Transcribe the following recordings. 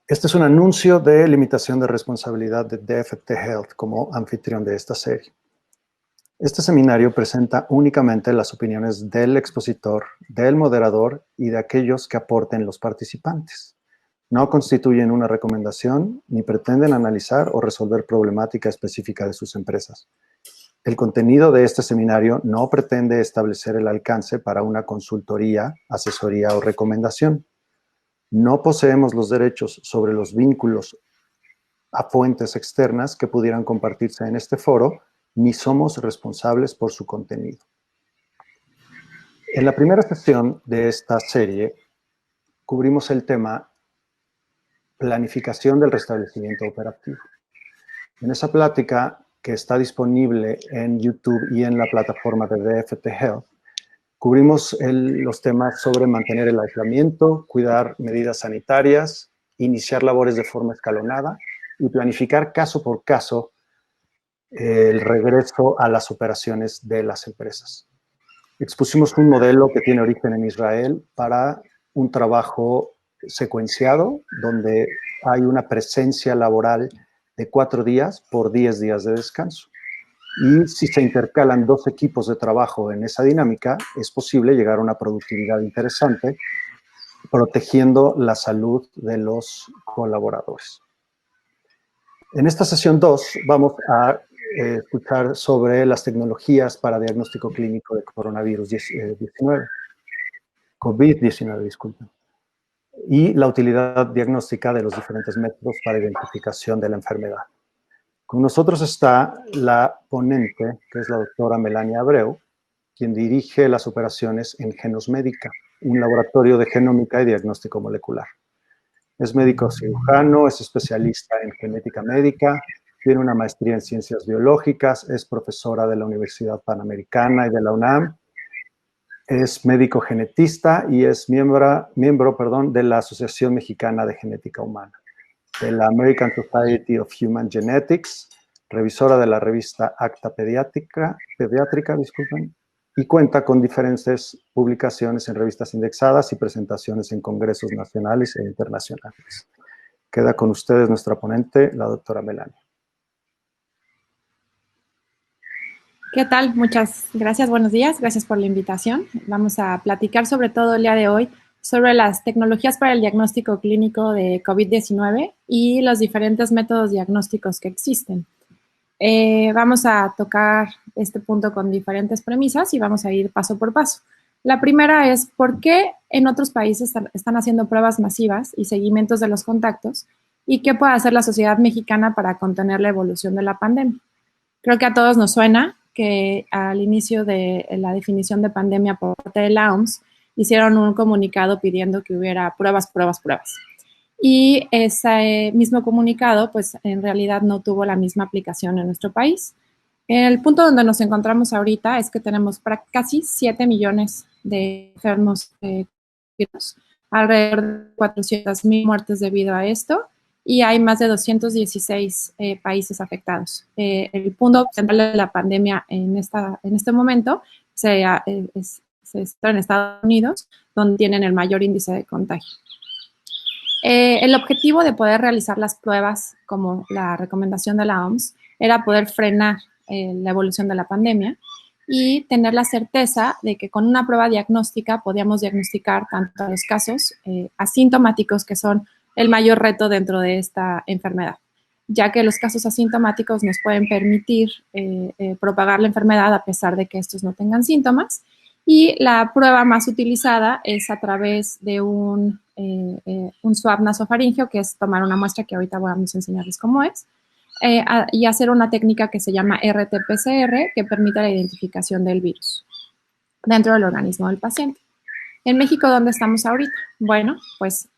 Este es un anuncio de limitación de responsabilidad de DFT Health como anfitrión de esta serie. Este seminario presenta únicamente las opiniones del expositor, del moderador y de aquellos que aporten los participantes. No constituyen una recomendación ni pretenden analizar o resolver problemática específica de sus empresas. El contenido de este seminario no pretende establecer el alcance para una consultoría, asesoría o recomendación. No poseemos los derechos sobre los vínculos a fuentes externas que pudieran compartirse en este foro, ni somos responsables por su contenido. En la primera sesión de esta serie, cubrimos el tema planificación del restablecimiento operativo. En esa plática, que está disponible en YouTube y en la plataforma de DFT Health, cubrimos los temas sobre mantener el aislamiento, cuidar medidas sanitarias, iniciar labores de forma escalonada y planificar caso por caso el regreso a las operaciones de las empresas. Expusimos un modelo que tiene origen en Israel para un trabajo secuenciado, donde hay una presencia laboral de 4 días por 10 días de descanso. Y si se intercalan 2 equipos de trabajo en esa dinámica, es posible llegar a una productividad interesante, protegiendo la salud de los colaboradores. En esta sesión 2 vamos a escuchar sobre las tecnologías para diagnóstico clínico de coronavirus 19, COVID-19, disculpen, y la utilidad diagnóstica de los diferentes métodos para identificación de la enfermedad. Con nosotros está la ponente, que es la doctora Melania Abreu, quien dirige las operaciones en Genosmédica, un laboratorio de genómica y diagnóstico molecular. Es médico cirujano, es especialista en genética médica, tiene una maestría en ciencias biológicas, es profesora de la Universidad Panamericana y de la UNAM, es médico genetista y es miembro de la Asociación Mexicana de Genética Humana, de la American Society of Human Genetics, revisora de la revista Acta Pediátrica, disculpen, y cuenta con diferentes publicaciones en revistas indexadas y presentaciones en congresos nacionales e internacionales. Queda con ustedes nuestra ponente, la doctora Melania. ¿Qué tal? Muchas gracias, buenos días, gracias por la invitación. Vamos a platicar sobre todo el día de hoy sobre las tecnologías para el diagnóstico clínico de COVID-19 y los diferentes métodos diagnósticos que existen. Vamos a tocar este punto con diferentes premisas y vamos a ir paso por paso. La primera es por qué en otros países están haciendo pruebas masivas y seguimientos de los contactos y qué puede hacer la sociedad mexicana para contener la evolución de la pandemia. Creo que a todos nos suena que al inicio de la definición de pandemia por parte de la OMS hicieron un comunicado pidiendo que hubiera pruebas. Y ese mismo comunicado, pues en realidad no tuvo la misma aplicación en nuestro país. El punto donde nos encontramos ahorita es que tenemos casi 7 millones de enfermos virus, alrededor de 400,000 muertes debido a esto, y hay más de 216 países afectados. El punto central de la pandemia en este momento se está en Estados Unidos, donde tienen el mayor índice de contagio. El objetivo de poder realizar las pruebas, como la recomendación de la OMS, era poder frenar la evolución de la pandemia y tener la certeza de que con una prueba diagnóstica podíamos diagnosticar tanto los casos asintomáticos, que son el mayor reto dentro de esta enfermedad, ya que los casos asintomáticos nos pueden permitir propagar la enfermedad a pesar de que estos no tengan síntomas. Y la prueba más utilizada es a través de un swab nasofaringeo, que es tomar una muestra, que ahorita vamos a enseñarles cómo es, y hacer una técnica que se llama RT-PCR, que permite la identificación del virus dentro del organismo del paciente. En México, ¿dónde estamos ahorita? Bueno, pues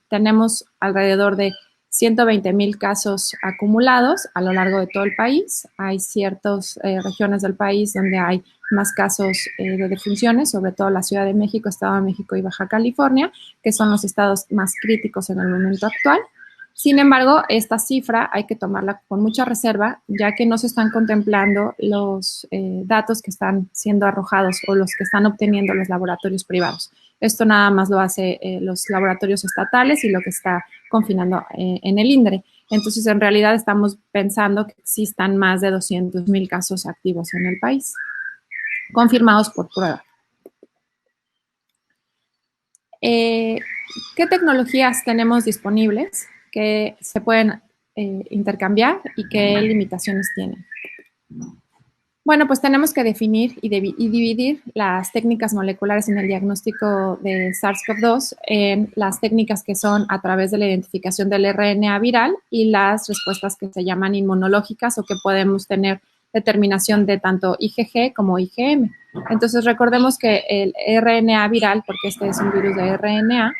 tenemos alrededor de 120,000 casos acumulados a lo largo de todo el país. Hay ciertas regiones del país donde hay más casos de defunciones, sobre todo la Ciudad de México, Estado de México y Baja California, que son los estados más críticos en el momento actual. Sin embargo, esta cifra hay que tomarla con mucha reserva, ya que no se están contemplando los datos que están siendo arrojados o los que están obteniendo los laboratorios privados. Esto nada más lo hace los laboratorios estatales y lo que está confinando en el INDRE. Entonces, en realidad estamos pensando que existan más de 200,000 casos activos en el país, confirmados por prueba. ¿Qué tecnologías tenemos disponibles que se pueden intercambiar y qué limitaciones tienen? Bueno, pues tenemos que definir y dividir las técnicas moleculares en el diagnóstico de SARS-CoV-2 en las técnicas que son a través de la identificación del RNA viral y las respuestas que se llaman inmunológicas o que podemos tener determinación de tanto IgG como IgM. Entonces, recordemos que el RNA viral, porque este es un virus de RNA,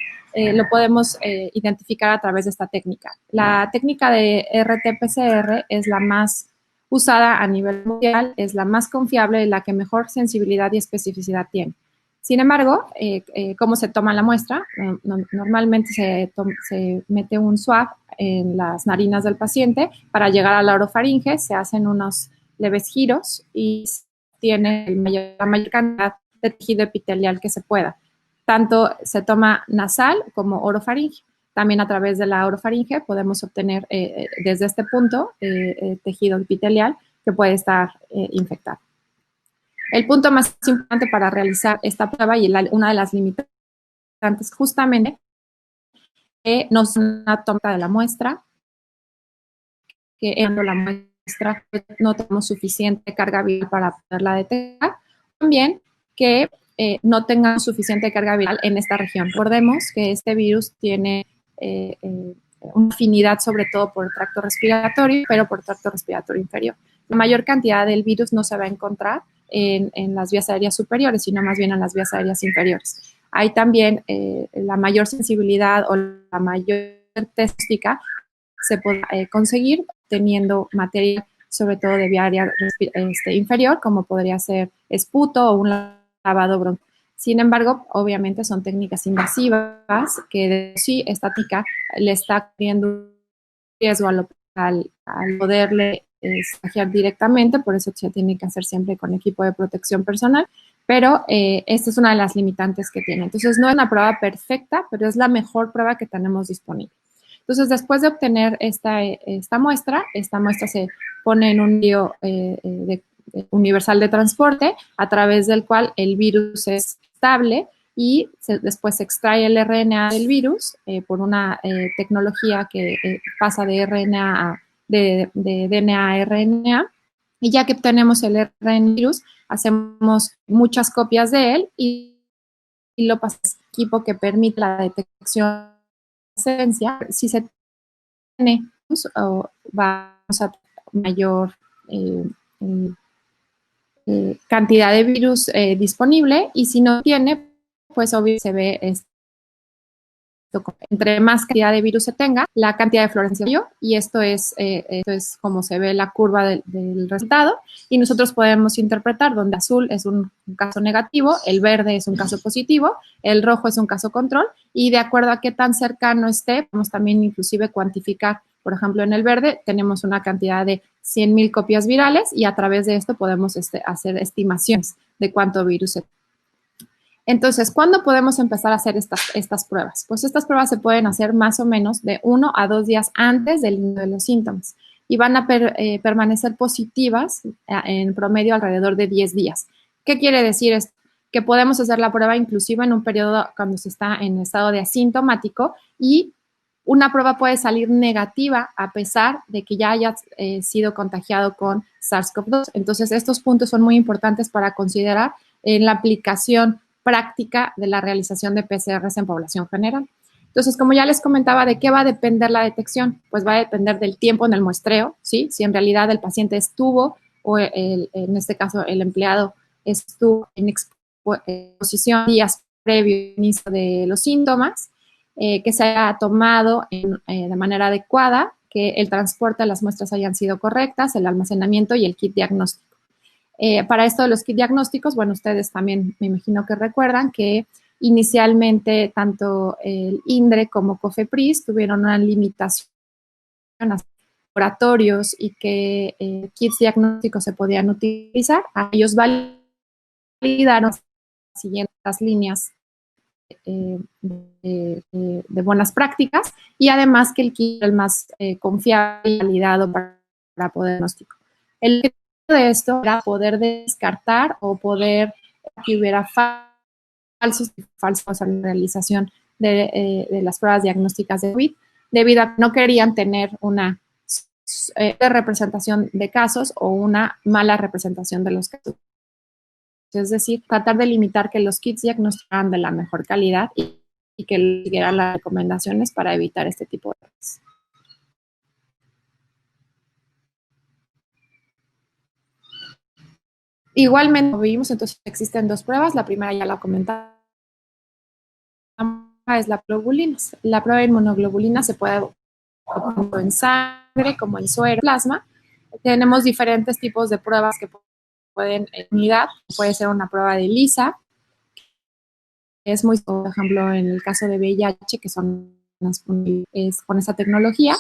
lo podemos identificar a través de esta técnica. La técnica de RT-PCR es la más usada a nivel mundial, es la más confiable y la que mejor sensibilidad y especificidad tiene. Sin embargo, ¿cómo se toma la muestra? Normalmente se mete un swab en las narinas del paciente para llegar a la orofaringe, se hacen unos leves giros y tiene la mayor cantidad de tejido epitelial que se pueda. Tanto se toma nasal como orofaringe. También a través de la orofaringe podemos obtener desde este punto tejido epitelial que puede estar infectado. El punto más importante para realizar esta prueba y una de las limitantes justamente que no es una toma de la muestra, que en la muestra no tenemos suficiente carga viral para poderla detectar. También que no tengamos suficiente carga viral en esta región. Recordemos que este virus tiene una afinidad sobre todo por el tracto respiratorio, pero por el tracto respiratorio inferior. La mayor cantidad del virus no se va a encontrar en las vías aéreas superiores, sino más bien en las vías aéreas inferiores. Hay también la mayor sensibilidad o la mayor testóstica se puede conseguir teniendo material sobre todo de vía aérea inferior, como podría ser esputo o un lavado bronquial. Sin embargo, obviamente son técnicas invasivas que de sí esta técnica le está creando riesgo al poderle escanear directamente, por eso se tiene que hacer siempre con equipo de protección personal, pero esta es una de las limitantes que tiene. Entonces, no es una prueba perfecta, pero es la mejor prueba que tenemos disponible. Entonces, después de obtener esta muestra se pone en un medio universal de transporte a través del cual el virus es estable y después se extrae el RNA del virus por una tecnología que pasa de RNA de DNA a RNA, y ya que obtenemos el RNA virus, hacemos muchas copias de él y lo pasamos a equipo que permite la detección de presencia. Si se tiene, vamos a mayor cantidad de virus disponible, y si no tiene, pues obviamente se ve entre más cantidad de virus se tenga, la cantidad de fluorescencia, y esto es como se ve la curva del resultado, y nosotros podemos interpretar donde azul es un caso negativo, el verde es un caso positivo, el rojo es un caso control, y de acuerdo a qué tan cercano esté, podemos también inclusive cuantificar. Por ejemplo, en el verde tenemos una cantidad de 100,000 copias virales y a través de esto podemos hacer estimaciones de cuánto virus se. Entonces, ¿cuándo podemos empezar a hacer estas pruebas? Pues estas pruebas se pueden hacer más o menos de 1 a 2 días antes del inicio de los síntomas y van a permanecer positivas en promedio alrededor de 10 días. ¿Qué quiere decir esto? Que podemos hacer la prueba inclusive en un periodo cuando se está en estado de asintomático, y una prueba puede salir negativa a pesar de que ya haya sido contagiado con SARS-CoV-2. Entonces, estos puntos son muy importantes para considerar en la aplicación práctica de la realización de PCRs en población general. Entonces, como ya les comentaba, ¿de qué va a depender la detección? Pues va a depender del tiempo en el muestreo, ¿sí? Si en realidad el paciente estuvo, o en este caso el empleado estuvo en exposición días previo al inicio de los síntomas, que se haya tomado de manera adecuada, que el transporte de las muestras hayan sido correctas, el almacenamiento y el kit diagnóstico. Para esto de los kits diagnósticos, bueno, ustedes también me imagino que recuerdan que inicialmente tanto el INDRE como COFEPRIS tuvieron una limitación laboratorios y que kits diagnósticos se podían utilizar, a ellos validaron siguiendo las líneas de buenas prácticas y además que el kit era el más confiable y validado para poder diagnóstico. El objetivo de esto era poder descartar o poder que hubiera falsos en la realización de las pruebas diagnósticas de COVID, debido a que no querían tener una representación de casos o una mala representación de los casos. Es decir, tratar de limitar que los kits diagnosticaran de la mejor calidad y que siguieran las recomendaciones para evitar este tipo de errores. Igualmente, como vimos, entonces existen dos pruebas. La primera ya la comentaba, es la globulina. La prueba de inmunoglobulina se puede tanto en sangre como en suero, plasma. Tenemos diferentes tipos de pruebas que pueden unidad. Puede ser una prueba de ELISA, que es muy, por ejemplo, en el caso de VIH, que son con esa tecnología.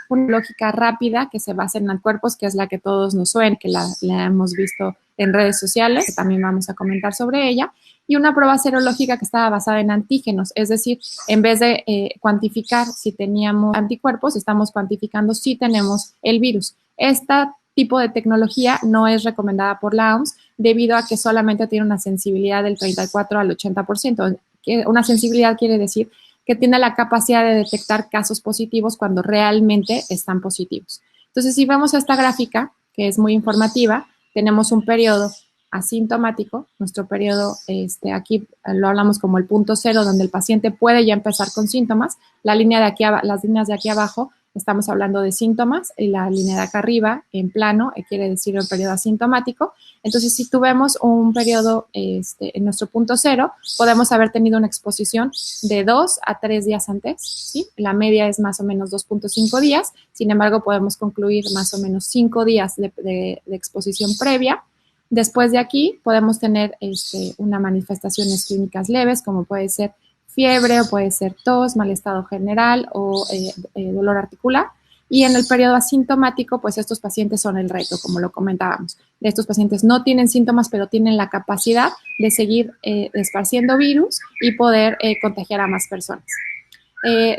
Una lógica rápida que se basa en anticuerpos, que es la que todos nos suena, que la hemos visto en redes sociales, que también vamos a comentar sobre ella, y una prueba serológica que estaba basada en antígenos, es decir, en vez de cuantificar si teníamos anticuerpos, estamos cuantificando si tenemos el virus. Este tipo de tecnología no es recomendada por la OMS debido a que solamente tiene una sensibilidad del 34 al 80%. Una sensibilidad quiere decir que tiene la capacidad de detectar casos positivos cuando realmente están positivos. Entonces, si vemos esta gráfica, que es muy informativa, tenemos un periodo asintomático. Nuestro periodo, aquí lo hablamos como el punto cero, donde el paciente puede ya empezar con síntomas. Las líneas de aquí abajo, estamos hablando de síntomas, y la línea de acá arriba, en plano, quiere decir el periodo asintomático. Entonces, si tuvimos un periodo en nuestro punto cero, podemos haber tenido una exposición de 2 a 3 días antes, ¿sí? La media es más o menos 2.5 días, sin embargo, podemos concluir más o menos 5 días de exposición previa. Después de aquí, podemos tener unas manifestaciones clínicas leves, como puede ser fiebre, o puede ser tos, mal estado general o dolor articular. Y en el periodo asintomático, pues estos pacientes son el reto, como lo comentábamos. Estos pacientes no tienen síntomas, pero tienen la capacidad de seguir esparciendo virus y poder contagiar a más personas.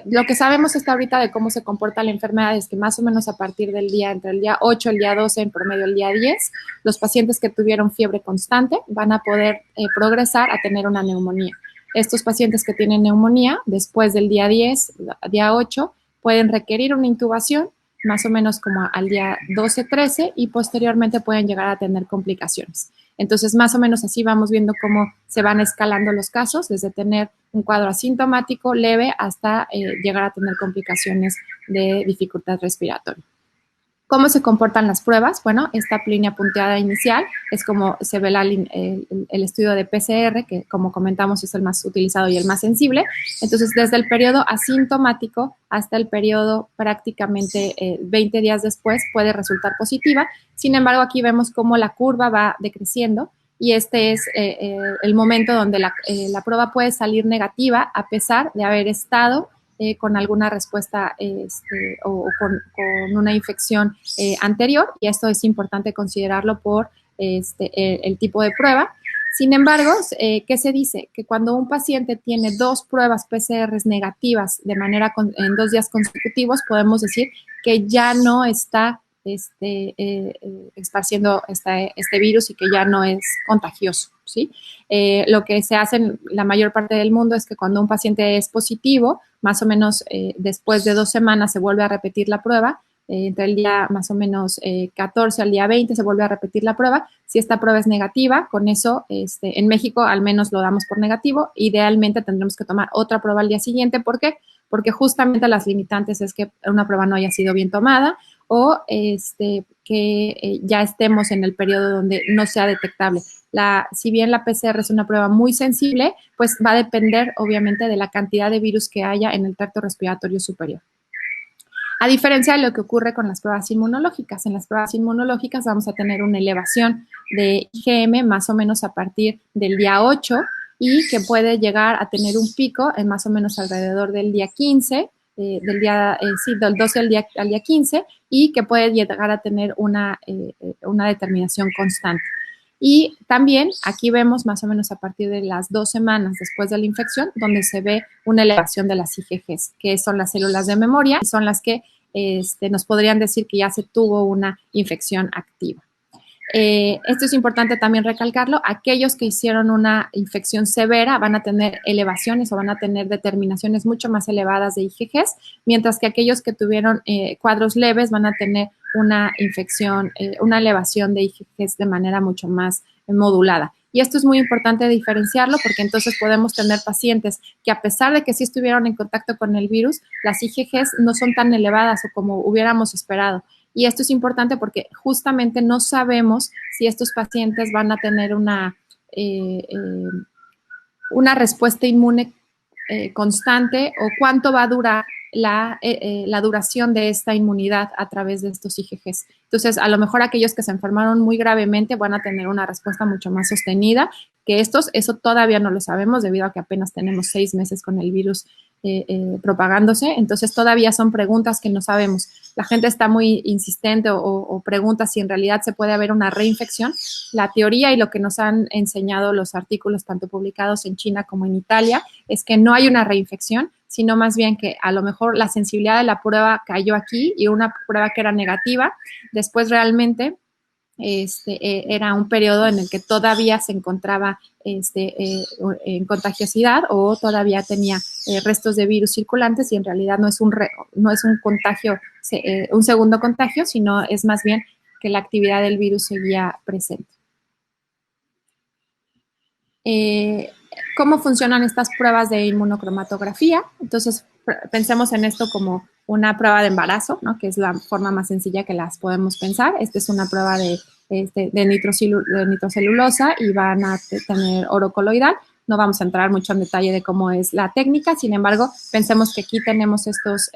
Lo que sabemos hasta ahorita de cómo se comporta la enfermedad es que más o menos a partir del día, entre el día 8 y el día 12, en promedio el día 10, los pacientes que tuvieron fiebre constante van a poder progresar a tener una neumonía. Estos pacientes que tienen neumonía, después del día 10, día 8, pueden requerir una intubación, más o menos como al día 12, 13, y posteriormente pueden llegar a tener complicaciones. Entonces, más o menos así vamos viendo cómo se van escalando los casos, desde tener un cuadro asintomático leve hasta llegar a tener complicaciones de dificultad respiratoria. ¿Cómo se comportan las pruebas? Bueno, esta línea punteada inicial es como se ve el estudio de PCR, que como comentamos es el más utilizado y el más sensible. Entonces, desde el periodo asintomático hasta el periodo prácticamente 20 días después puede resultar positiva. Sin embargo, aquí vemos cómo la curva va decreciendo y este es el momento donde la prueba puede salir negativa a pesar de haber estado con alguna respuesta o con una infección anterior, y esto es importante considerarlo por el tipo de prueba. Sin embargo, ¿qué se dice? Que cuando un paciente tiene 2 pruebas PCR negativas en 2 días consecutivos, podemos decir que ya no está esparciendo este virus y que ya no es contagioso, ¿sí? Lo que se hace en la mayor parte del mundo es que cuando un paciente es positivo, más o menos después de 2 semanas se vuelve a repetir la prueba, entre el día más o menos 14 al día 20 se vuelve a repetir la prueba. Si esta prueba es negativa, con eso en México al menos lo damos por negativo. Idealmente tendremos que tomar otra prueba al día siguiente. ¿Por qué? Porque justamente las limitantes es que una prueba no haya sido bien tomada o que ya estemos en el periodo donde no sea detectable. Si bien la PCR es una prueba muy sensible, pues va a depender obviamente de la cantidad de virus que haya en el tracto respiratorio superior. A diferencia de lo que ocurre con las pruebas inmunológicas. En las pruebas inmunológicas vamos a tener una elevación de IgM más o menos a partir del día 8 y que puede llegar a tener un pico en más o menos alrededor del día 15, del día, del 12 al día 15, y que puede llegar a tener una determinación constante. Y también aquí vemos más o menos a partir de las 2 semanas después de la infección, donde se ve una elevación de las IgGs, que son las células de memoria, y son las que nos podrían decir que ya se tuvo una infección activa. Esto es importante también recalcarlo. Aquellos que hicieron una infección severa van a tener elevaciones o van a tener determinaciones mucho más elevadas de IgGs, mientras que aquellos que tuvieron cuadros leves van a tener una infección, una elevación de IgGs de manera mucho más modulada. Y esto es muy importante diferenciarlo, porque entonces podemos tener pacientes que, a pesar de que sí estuvieron en contacto con el virus, las IgGs no son tan elevadas o como hubiéramos esperado. Y esto es importante porque justamente no sabemos si estos pacientes van a tener una respuesta inmune constante, o cuánto va a durar la duración de esta inmunidad a través de estos IgGs. Entonces, a lo mejor aquellos que se enfermaron muy gravemente van a tener una respuesta mucho más sostenida que estos. Eso todavía no lo sabemos, debido a que apenas tenemos 6 meses con el virus propagándose. Entonces, todavía son preguntas que no sabemos. La gente está muy insistente o pregunta si en realidad se puede haber una reinfección. La teoría y lo que nos han enseñado los artículos, tanto publicados en China como en Italia, es que no hay una reinfección, sino más bien que a lo mejor la sensibilidad de la prueba cayó aquí, y una prueba que era negativa, después realmente era un periodo en el que todavía se encontraba en contagiosidad, o todavía tenía restos de virus circulantes, y en realidad no es un contagio, un segundo contagio, sino es más bien que la actividad del virus seguía presente. ¿Cómo funcionan estas pruebas de inmunocromatografía? Entonces, pensemos en esto como una prueba de embarazo, ¿no? Que es la forma más sencilla que las podemos pensar. Esta es una prueba de nitrocelulosa, y van a tener oro coloidal. No vamos a entrar mucho en detalle de cómo es la técnica. Sin embargo, pensemos que aquí tenemos estos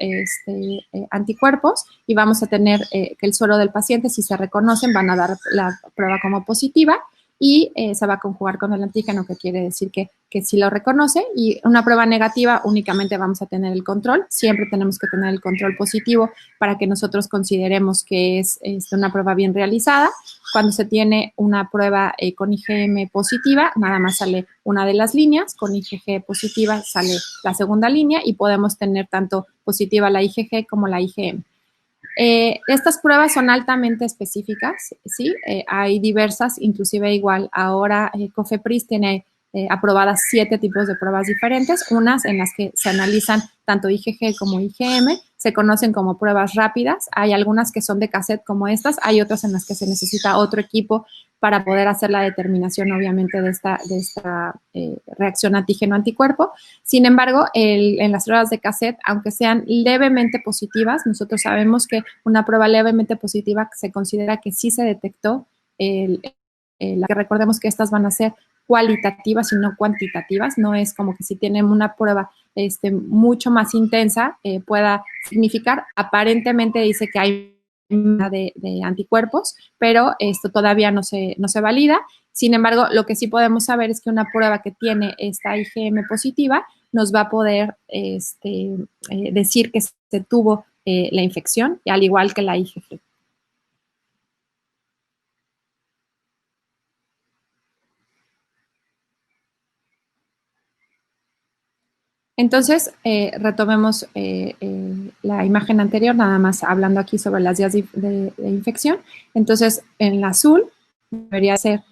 anticuerpos, y vamos a tener que el suero del paciente, si se reconocen, van a dar la prueba como positiva, y se va a conjugar con el antígeno, que quiere decir que sí lo reconoce. Y una prueba negativa, únicamente vamos a tener el control. Siempre tenemos que tener el control positivo para que nosotros consideremos que es una prueba bien realizada. Cuando se tiene una prueba con IgM positiva, nada más sale una de las líneas. Con IgG positiva sale la segunda línea, y podemos tener tanto positiva la IgG como la IgM. Estas pruebas son altamente específicas, ¿sí? Hay diversas, inclusive igual ahora COFEPRIS tiene aprobadas 7 tipos de pruebas diferentes, unas en las que se analizan tanto IgG como IgM, se conocen como pruebas rápidas. Hay algunas que son de cassette como estas, hay otras en las que se necesita otro equipo para poder hacer la determinación, obviamente, de esta reacción antígeno-anticuerpo. Sin embargo, en las pruebas de cassette, aunque sean levemente positivas, nosotros sabemos que una prueba levemente positiva se considera que sí se detectó que recordemos que estas van a ser cualitativas y no cuantitativas. No es como que si tienen una prueba mucho más intensa pueda significar. Aparentemente dice que hay de anticuerpos, pero esto todavía no se valida. Sin embargo, lo que sí podemos saber es que una prueba que tiene esta IgM positiva nos va a poder decir que se tuvo la infección, al igual que la IgG. Entonces, retomemos la imagen anterior, nada más hablando aquí sobre las vías de infección. Entonces, en la azul debería ser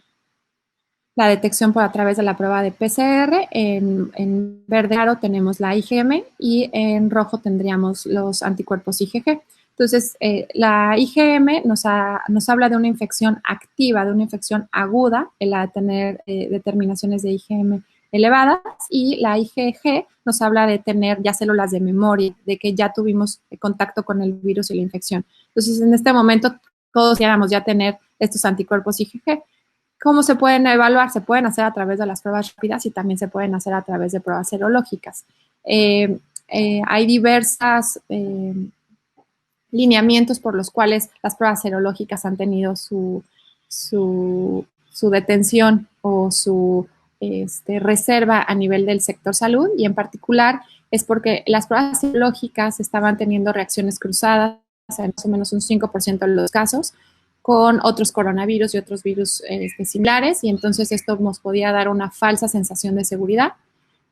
la detección a través de la prueba de PCR, en verde claro tenemos la IgM, y en rojo tendríamos los anticuerpos IgG. Entonces, la IgM nos habla de una infección activa, de una infección aguda, el tener determinaciones de IgM elevadas, y la IgG nos habla de tener ya células de memoria, de que ya tuvimos contacto con el virus y la infección. Entonces, en este momento, todos quisiéramos ya tener estos anticuerpos IgG. ¿Cómo se pueden evaluar? Se pueden hacer a través de las pruebas rápidas, y también se pueden hacer a través de pruebas serológicas. Hay diversas lineamientos por los cuales las pruebas serológicas han tenido su detención o su reserva a nivel del sector salud, y en particular es porque las pruebas serológicas estaban teniendo reacciones cruzadas en más o menos un 5% de los casos con otros coronavirus y otros virus similares, y entonces esto nos podía dar una falsa sensación de seguridad.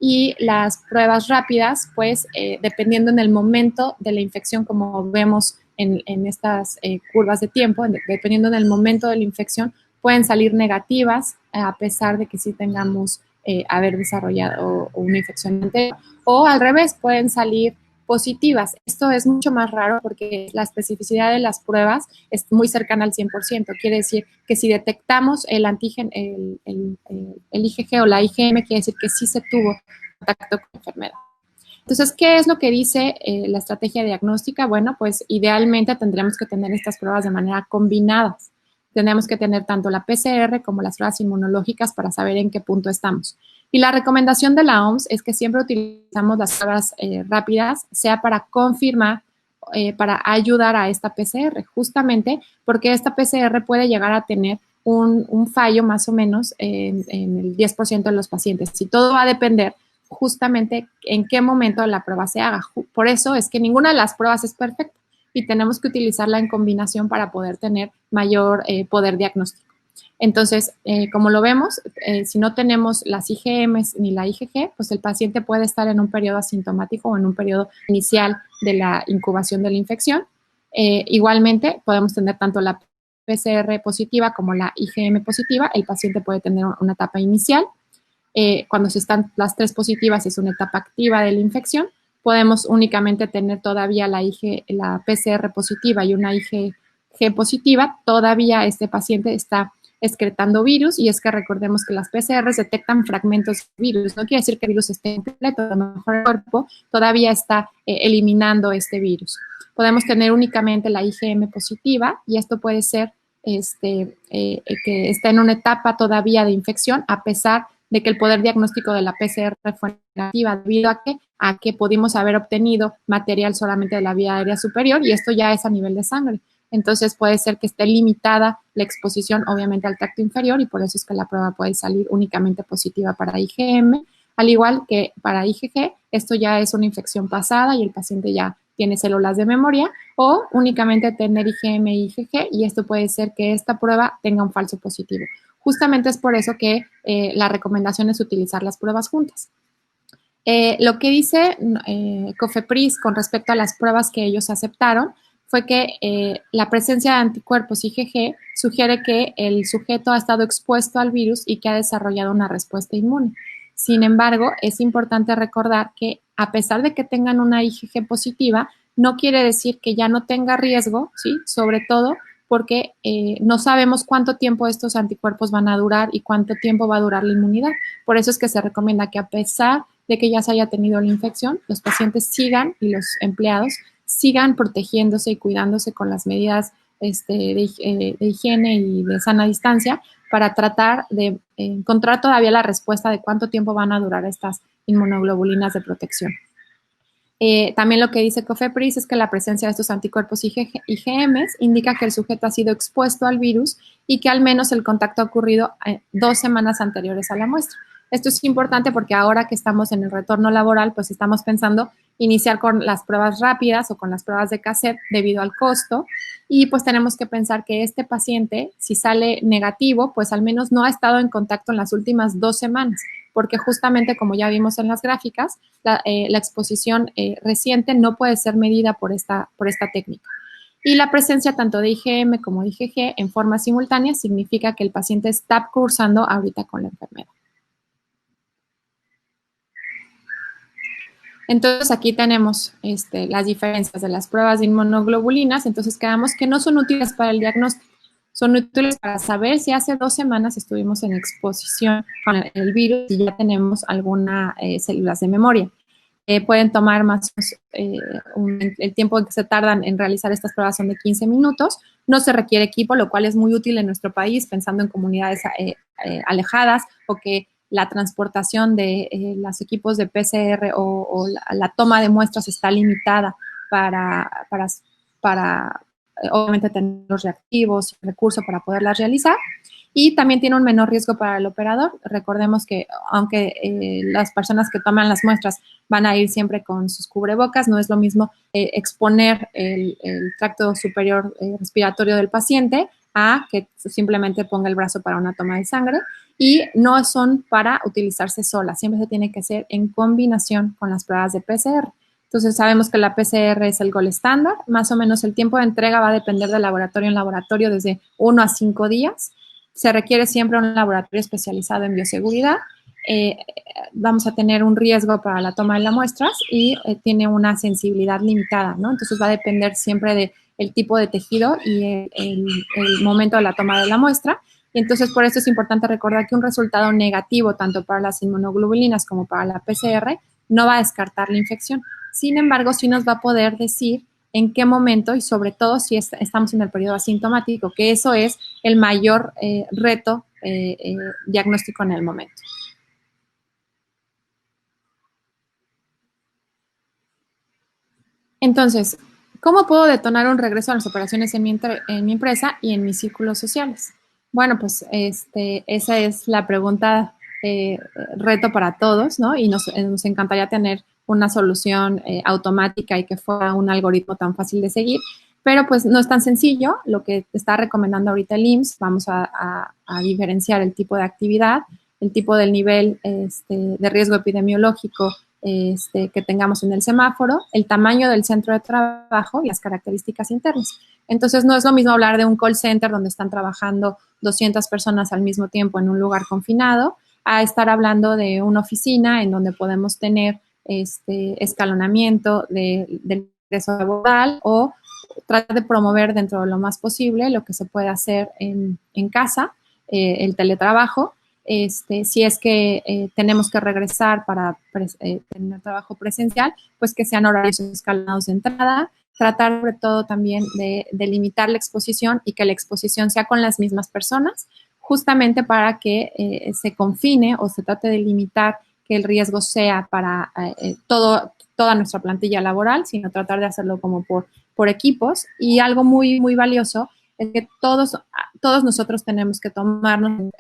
Y las pruebas rápidas, pues, dependiendo en el momento de la infección, como vemos en estas curvas de tiempo, dependiendo del momento de la infección, pueden salir negativas a pesar de que sí tengamos haber desarrollado una infección anterior, o al revés, pueden salir positivas. Esto es mucho más raro porque la especificidad de las pruebas es muy cercana al 100%. Quiere decir que si detectamos el antígeno, el IgG o la IgM, quiere decir que sí se tuvo contacto con la enfermedad. Entonces, ¿qué es lo que dice la estrategia diagnóstica? Bueno, pues idealmente tendríamos que tener estas pruebas de manera combinadas. Tenemos que tener tanto la PCR como las pruebas inmunológicas para saber en qué punto estamos. Y la recomendación de la OMS es que siempre utilizamos las pruebas rápidas, sea para confirmar, para ayudar a esta PCR, justamente porque esta PCR puede llegar a tener un fallo más o menos en el 10% de los pacientes. Y todo va a depender justamente en qué momento la prueba se haga. Por eso es que ninguna de las pruebas es perfecta y tenemos que utilizarla en combinación para poder tener mayor poder diagnóstico. Entonces, como lo vemos, si no tenemos las IgMs ni la IgG, pues el paciente puede estar en un periodo asintomático o en un periodo inicial de la incubación de la infección. Igualmente, podemos tener tanto la PCR positiva como la IgM positiva. El paciente puede tener una etapa inicial. Cuando se están las tres positivas es una etapa activa de la infección. Podemos únicamente tener todavía la PCR positiva y una IgG positiva. Todavía este paciente está excretando virus, y es que recordemos que las PCRs detectan fragmentos de virus. No quiere decir que el virus esté completo, a lo mejor el cuerpo todavía está eliminando este virus. Podemos tener únicamente la IgM positiva, y esto puede ser que está en una etapa todavía de infección, a pesar de que el poder diagnóstico de la PCR fue negativa, debido a que pudimos haber obtenido material solamente de la vía aérea superior, y esto ya es a nivel de sangre. Entonces puede ser que esté limitada la exposición, obviamente, al tracto inferior, y por eso es que la prueba puede salir únicamente positiva para IgM, al igual que para IgG. Esto ya es una infección pasada y el paciente ya tiene células de memoria, o únicamente tener IgM e IgG, y esto puede ser que esta prueba tenga un falso positivo. Justamente es por eso que la recomendación es utilizar las pruebas juntas. Lo que dice COFEPRIS con respecto a las pruebas que ellos aceptaron fue que la presencia de anticuerpos IgG sugiere que el sujeto ha estado expuesto al virus y que ha desarrollado una respuesta inmune. Sin embargo, es importante recordar que a pesar de que tengan una IgG positiva, no quiere decir que ya no tenga riesgo, ¿sí? Sobre todo porque no sabemos cuánto tiempo estos anticuerpos van a durar y cuánto tiempo va a durar la inmunidad. Por eso es que se recomienda que a pesar de que ya se haya tenido la infección, los pacientes sigan, y los empleados sigan protegiéndose y cuidándose con las medidas de higiene y de sana distancia, para tratar de encontrar todavía la respuesta de cuánto tiempo van a durar estas inmunoglobulinas de protección. También lo que dice COFEPRIS es que la presencia de estos anticuerpos IgMs indica que el sujeto ha sido expuesto al virus y que al menos el contacto ha ocurrido 2 semanas anteriores a la muestra. Esto es importante porque ahora que estamos en el retorno laboral, pues estamos pensando iniciar con las pruebas rápidas o con las pruebas de cassette debido al costo, y pues tenemos que pensar que este paciente, si sale negativo, pues al menos no ha estado en contacto en las últimas 2 semanas, porque justamente como ya vimos en las gráficas, la exposición reciente no puede ser medida por esta técnica. Y la presencia tanto de IgM como de IgG en forma simultánea significa que el paciente está cursando ahorita con la enfermedad. Entonces, aquí tenemos las diferencias de las pruebas de inmunoglobulinas. Entonces, quedamos que no son útiles para el diagnóstico. Son útiles para saber si hace 2 semanas estuvimos en exposición con el virus y ya tenemos algunas células de memoria. Pueden tomar más, el tiempo que se tardan en realizar estas pruebas son de 15 minutos. No se requiere equipo, lo cual es muy útil en nuestro país, pensando en comunidades alejadas, o que la transportación de los equipos de PCR o la toma de muestras está limitada para obviamente tener los reactivos y recursos para poderlas realizar. y también tiene un menor riesgo para el operador. Recordemos que aunque las personas que toman las muestras van a ir siempre con sus cubrebocas, no es lo mismo exponer el tracto superior respiratorio del paciente a que simplemente ponga el brazo para una toma de sangre, y no son para utilizarse solas, siempre se tiene que hacer en combinación con las pruebas de PCR. Entonces sabemos que la PCR es el gold estándar, más o menos el tiempo de entrega va a depender de laboratorio en laboratorio, desde 1 a 5 días. Se requiere siempre un laboratorio especializado en bioseguridad. Vamos a tener un riesgo para la toma de las muestras y tiene una sensibilidad limitada, ¿no? Entonces va a depender siempre del tipo de tejido y el momento de la toma de la muestra. Y entonces por eso es importante recordar que un resultado negativo tanto para las inmunoglobulinas como para la PCR no va a descartar la infección. Sin embargo, sí nos va a poder decir en qué momento y sobre todo si estamos en el periodo asintomático, que eso es el mayor reto diagnóstico en el momento. Entonces, ¿cómo puedo detonar un regreso a las operaciones en mi empresa y en mis círculos sociales? Bueno, pues esa es la pregunta reto para todos, ¿no? Y nos encantaría tener una solución automática y que fuera un algoritmo tan fácil de seguir, pero pues no es tan sencillo. Lo que está recomendando ahorita el IMSS, vamos a diferenciar el tipo de actividad, el tipo del nivel de riesgo epidemiológico que tengamos en el semáforo, el tamaño del centro de trabajo y las características internas. Entonces, no es lo mismo hablar de un call center donde están trabajando 200 personas al mismo tiempo en un lugar confinado, a estar hablando de una oficina en donde podemos tener escalonamiento del ingreso laboral o tratar de promover dentro de lo más posible lo que se puede hacer en casa, el teletrabajo. Si es que tenemos que regresar para tener trabajo presencial, pues que sean horarios escalonados de entrada, tratar sobre todo también de limitar la exposición y que la exposición sea con las mismas personas, justamente para que se confine o se trate de limitar que el riesgo sea para toda nuestra plantilla laboral, sino tratar de hacerlo como por equipos. Y algo muy, muy valioso es que todos nosotros tenemos que tomarnos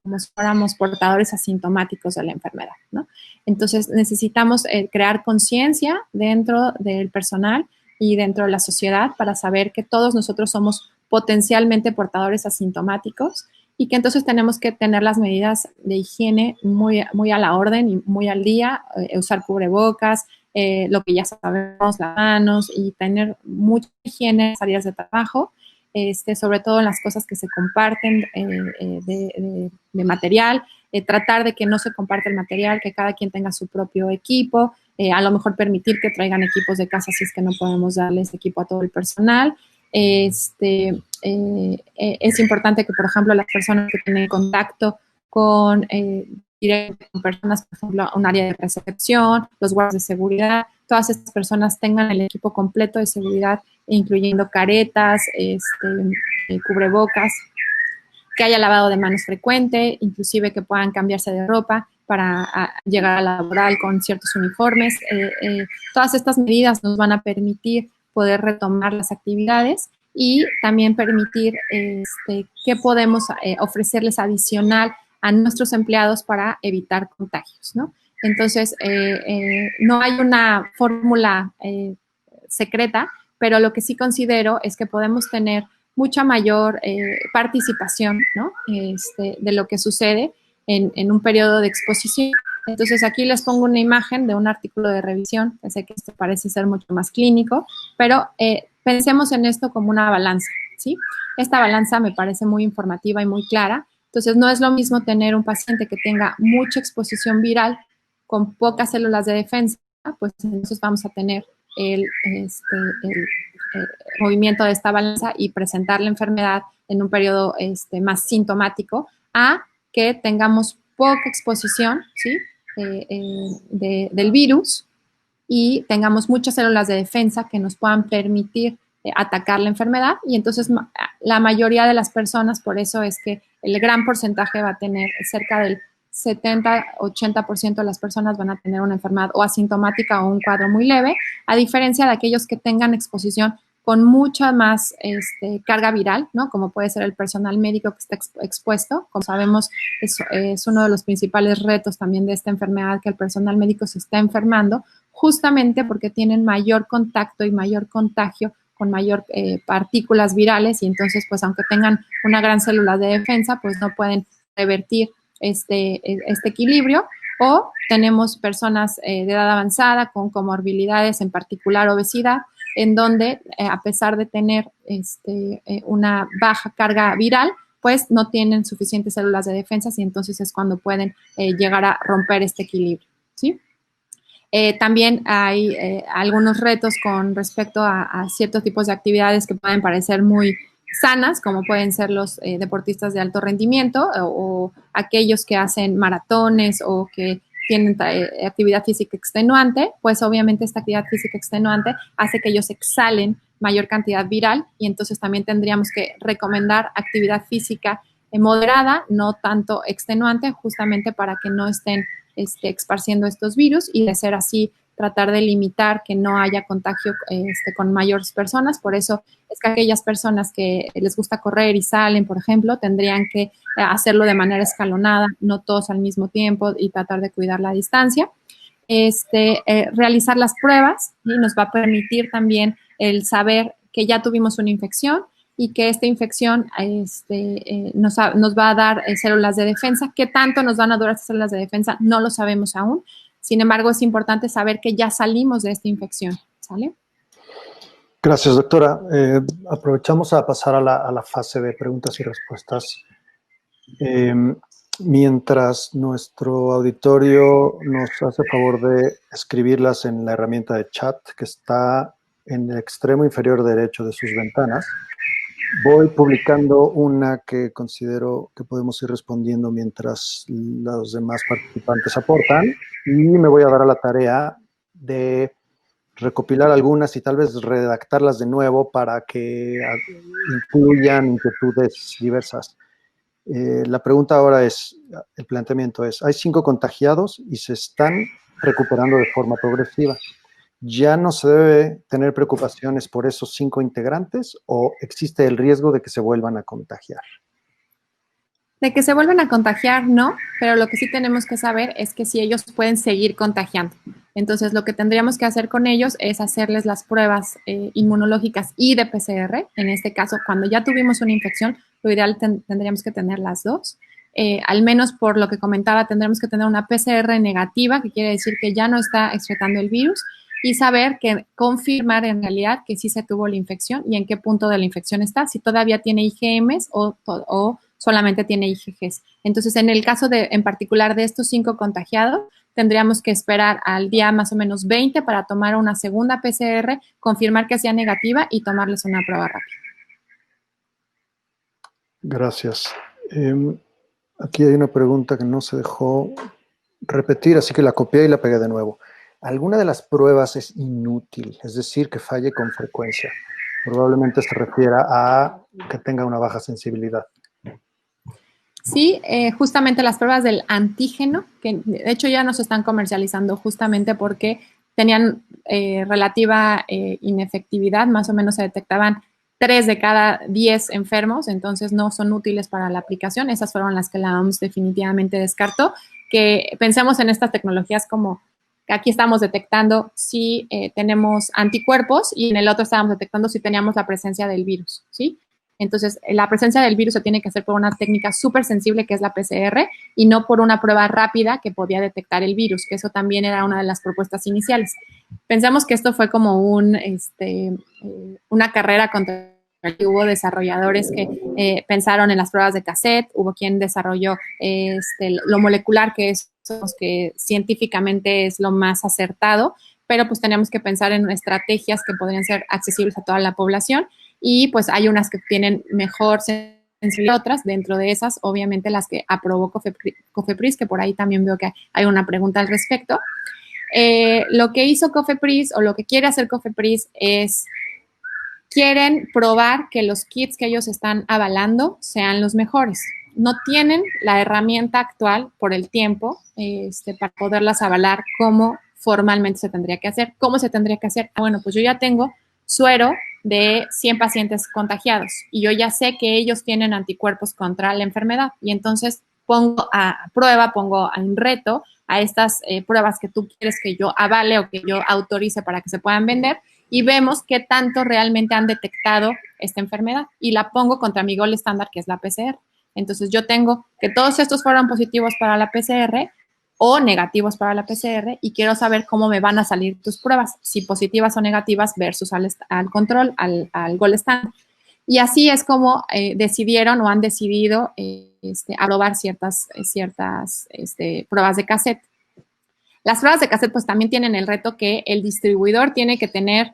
como si fuéramos portadores asintomáticos de la enfermedad, ¿no? Entonces, necesitamos crear conciencia dentro del personal y dentro de la sociedad para saber que todos nosotros somos potencialmente portadores asintomáticos y que entonces tenemos que tener las medidas de higiene muy, muy a la orden y muy al día, usar cubrebocas, lo que ya sabemos, las manos y tener mucha higiene en las áreas de trabajo. Sobre todo en las cosas que se comparten de material, tratar de que no se comparte el material, que cada quien tenga su propio equipo, a lo mejor permitir que traigan equipos de casa si es que no podemos darles equipo a todo el personal. Es importante que, por ejemplo, las personas que tienen contacto con personas, por ejemplo, un área de recepción, los guardias de seguridad, todas estas personas tengan el equipo completo de seguridad, incluyendo caretas, cubrebocas, que haya lavado de manos frecuente, inclusive que puedan cambiarse de ropa para llegar a la laboral con ciertos uniformes. Todas estas medidas nos van a permitir poder retomar las actividades y también permitir qué podemos ofrecerles adicional a nuestros empleados para evitar contagios, ¿no? Entonces, no hay una fórmula secreta, pero lo que sí considero es que podemos tener mucha mayor participación, ¿no? De lo que sucede en un periodo de exposición. Entonces, aquí les pongo una imagen de un artículo de revisión, que sé que esto parece ser mucho más clínico, pero pensemos en esto como una balanza, ¿sí? Esta balanza me parece muy informativa y muy clara. Entonces, no es lo mismo tener un paciente que tenga mucha exposición viral con pocas células de defensa, pues entonces vamos a tener el movimiento de esta balanza y presentar la enfermedad en un periodo más sintomático, a que tengamos poca exposición, ¿sí? Del virus y tengamos muchas células de defensa que nos puedan permitir atacar la enfermedad, y entonces la mayoría de las personas, por eso es que el gran porcentaje va a tener cerca del 70-80% de las personas van a tener una enfermedad o asintomática o un cuadro muy leve, a diferencia de aquellos que tengan exposición con mucha más carga viral, ¿no? Como puede ser el personal médico que está expuesto. Como sabemos, es uno de los principales retos también de esta enfermedad, que el personal médico se está enfermando, justamente porque tienen mayor contacto y mayor contagio con mayor partículas virales, y entonces, pues, aunque tengan una gran célula de defensa, pues no pueden revertir este equilibrio. O tenemos personas de edad avanzada con comorbilidades, en particular obesidad, en donde a pesar de tener una baja carga viral, pues no tienen suficientes células de defensa, y entonces es cuando pueden llegar a romper este equilibrio, ¿sí? También hay algunos retos con respecto a ciertos tipos de actividades que pueden parecer muy sanas, como pueden ser los deportistas de alto rendimiento o aquellos que hacen maratones o que tienen actividad física extenuante. Pues obviamente esta actividad física extenuante hace que ellos exhalen mayor cantidad viral, y entonces también tendríamos que recomendar actividad física moderada, no tanto extenuante, justamente para que no estén esparciendo estos virus, y de ser así, tratar de limitar que no haya contagio con mayores personas. Por eso es que aquellas personas que les gusta correr y salen, por ejemplo, tendrían que hacerlo de manera escalonada, no todos al mismo tiempo, y tratar de cuidar la distancia. Realizar las pruebas y nos va a permitir también el saber que ya tuvimos una infección y que esta infección nos va a dar células de defensa. ¿Qué tanto nos van a durar estas células de defensa? No lo sabemos aún. Sin embargo, es importante saber que ya salimos de esta infección, ¿sale? Gracias, doctora. Aprovechamos a pasar a la fase de preguntas y respuestas. Mientras nuestro auditorio nos hace favor de escribirlas en la herramienta de chat que está en el extremo inferior derecho de sus ventanas, voy publicando una que considero que podemos ir respondiendo mientras los demás participantes aportan, y me voy a dar a la tarea de recopilar algunas y tal vez redactarlas de nuevo para que incluyan inquietudes diversas. La pregunta ahora es, el planteamiento es, hay 5 contagiados y se están recuperando de forma progresiva. ¿Ya no se debe tener preocupaciones por esos 5 integrantes o existe el riesgo de que se vuelvan a contagiar? De que se vuelven a contagiar, no, pero lo que sí tenemos que saber es que si ellos pueden seguir contagiando. Entonces, lo que tendríamos que hacer con ellos es hacerles las pruebas inmunológicas y de PCR. En este caso, cuando ya tuvimos una infección, lo ideal tendríamos que tener las dos. Al menos por lo que comentaba, tendremos que tener una PCR negativa, que quiere decir que ya no está excretando el virus, y saber que confirmar en realidad que sí se tuvo la infección y en qué punto de la infección está, si todavía tiene IgMs o solamente tiene IgGs. Entonces, en el caso en particular de estos 5 contagiados, tendríamos que esperar al día más o menos 20 para tomar una segunda PCR, confirmar que sea negativa y tomarles una prueba rápida. Gracias. Aquí hay una pregunta que no se dejó repetir, así que la copié y la pegué de nuevo. ¿Alguna de las pruebas es inútil? Es decir, que falle con frecuencia. Probablemente se refiera a que tenga una baja sensibilidad. Sí, justamente las pruebas del antígeno, que de hecho ya no se están comercializando justamente porque tenían relativa inefectividad, más o menos se detectaban 3 de cada 10 enfermos, entonces no son útiles para la aplicación. Esas fueron las que la OMS definitivamente descartó. Que pensemos en estas tecnologías como que aquí estamos detectando si tenemos anticuerpos, y en el otro estábamos detectando si teníamos la presencia del virus, ¿sí? Entonces, la presencia del virus se tiene que hacer por una técnica súper sensible, que es la PCR, y no por una prueba rápida que podía detectar el virus, que eso también era una de las propuestas iniciales. Pensamos que esto fue como una carrera contra que hubo desarrolladores que pensaron en las pruebas de cassette, hubo quien desarrolló lo molecular, que es que científicamente es lo más acertado, pero pues tenemos que pensar en estrategias que podrían ser accesibles a toda la población, y pues hay unas que tienen mejor sensibilidad que otras. Dentro de esas, obviamente, las que aprobó COFEPRIS, que por ahí también veo que hay una pregunta al respecto. Lo que hizo COFEPRIS, o lo que quiere hacer COFEPRIS, es quieren probar que los kits que ellos están avalando sean los mejores. No tienen la herramienta actual por el tiempo para poderlas avalar como formalmente se tendría que hacer. ¿Cómo se tendría que hacer? Bueno, pues yo ya tengo suero de 100 pacientes contagiados y yo ya sé que ellos tienen anticuerpos contra la enfermedad y entonces pongo a prueba, pongo en reto a estas pruebas que tú quieres que yo avale o que yo autorice para que se puedan vender y vemos qué tanto realmente han detectado esta enfermedad y la pongo contra mi gold estándar, que es la PCR. Entonces, yo tengo que todos estos fueron positivos para la PCR o negativos para la PCR y quiero saber cómo me van a salir tus pruebas, si positivas o negativas versus al control, al gold estándar. Y así es como decidieron o han decidido aprobar ciertas pruebas de cassette. Las pruebas de cassette pues también tienen el reto que el distribuidor tiene que tener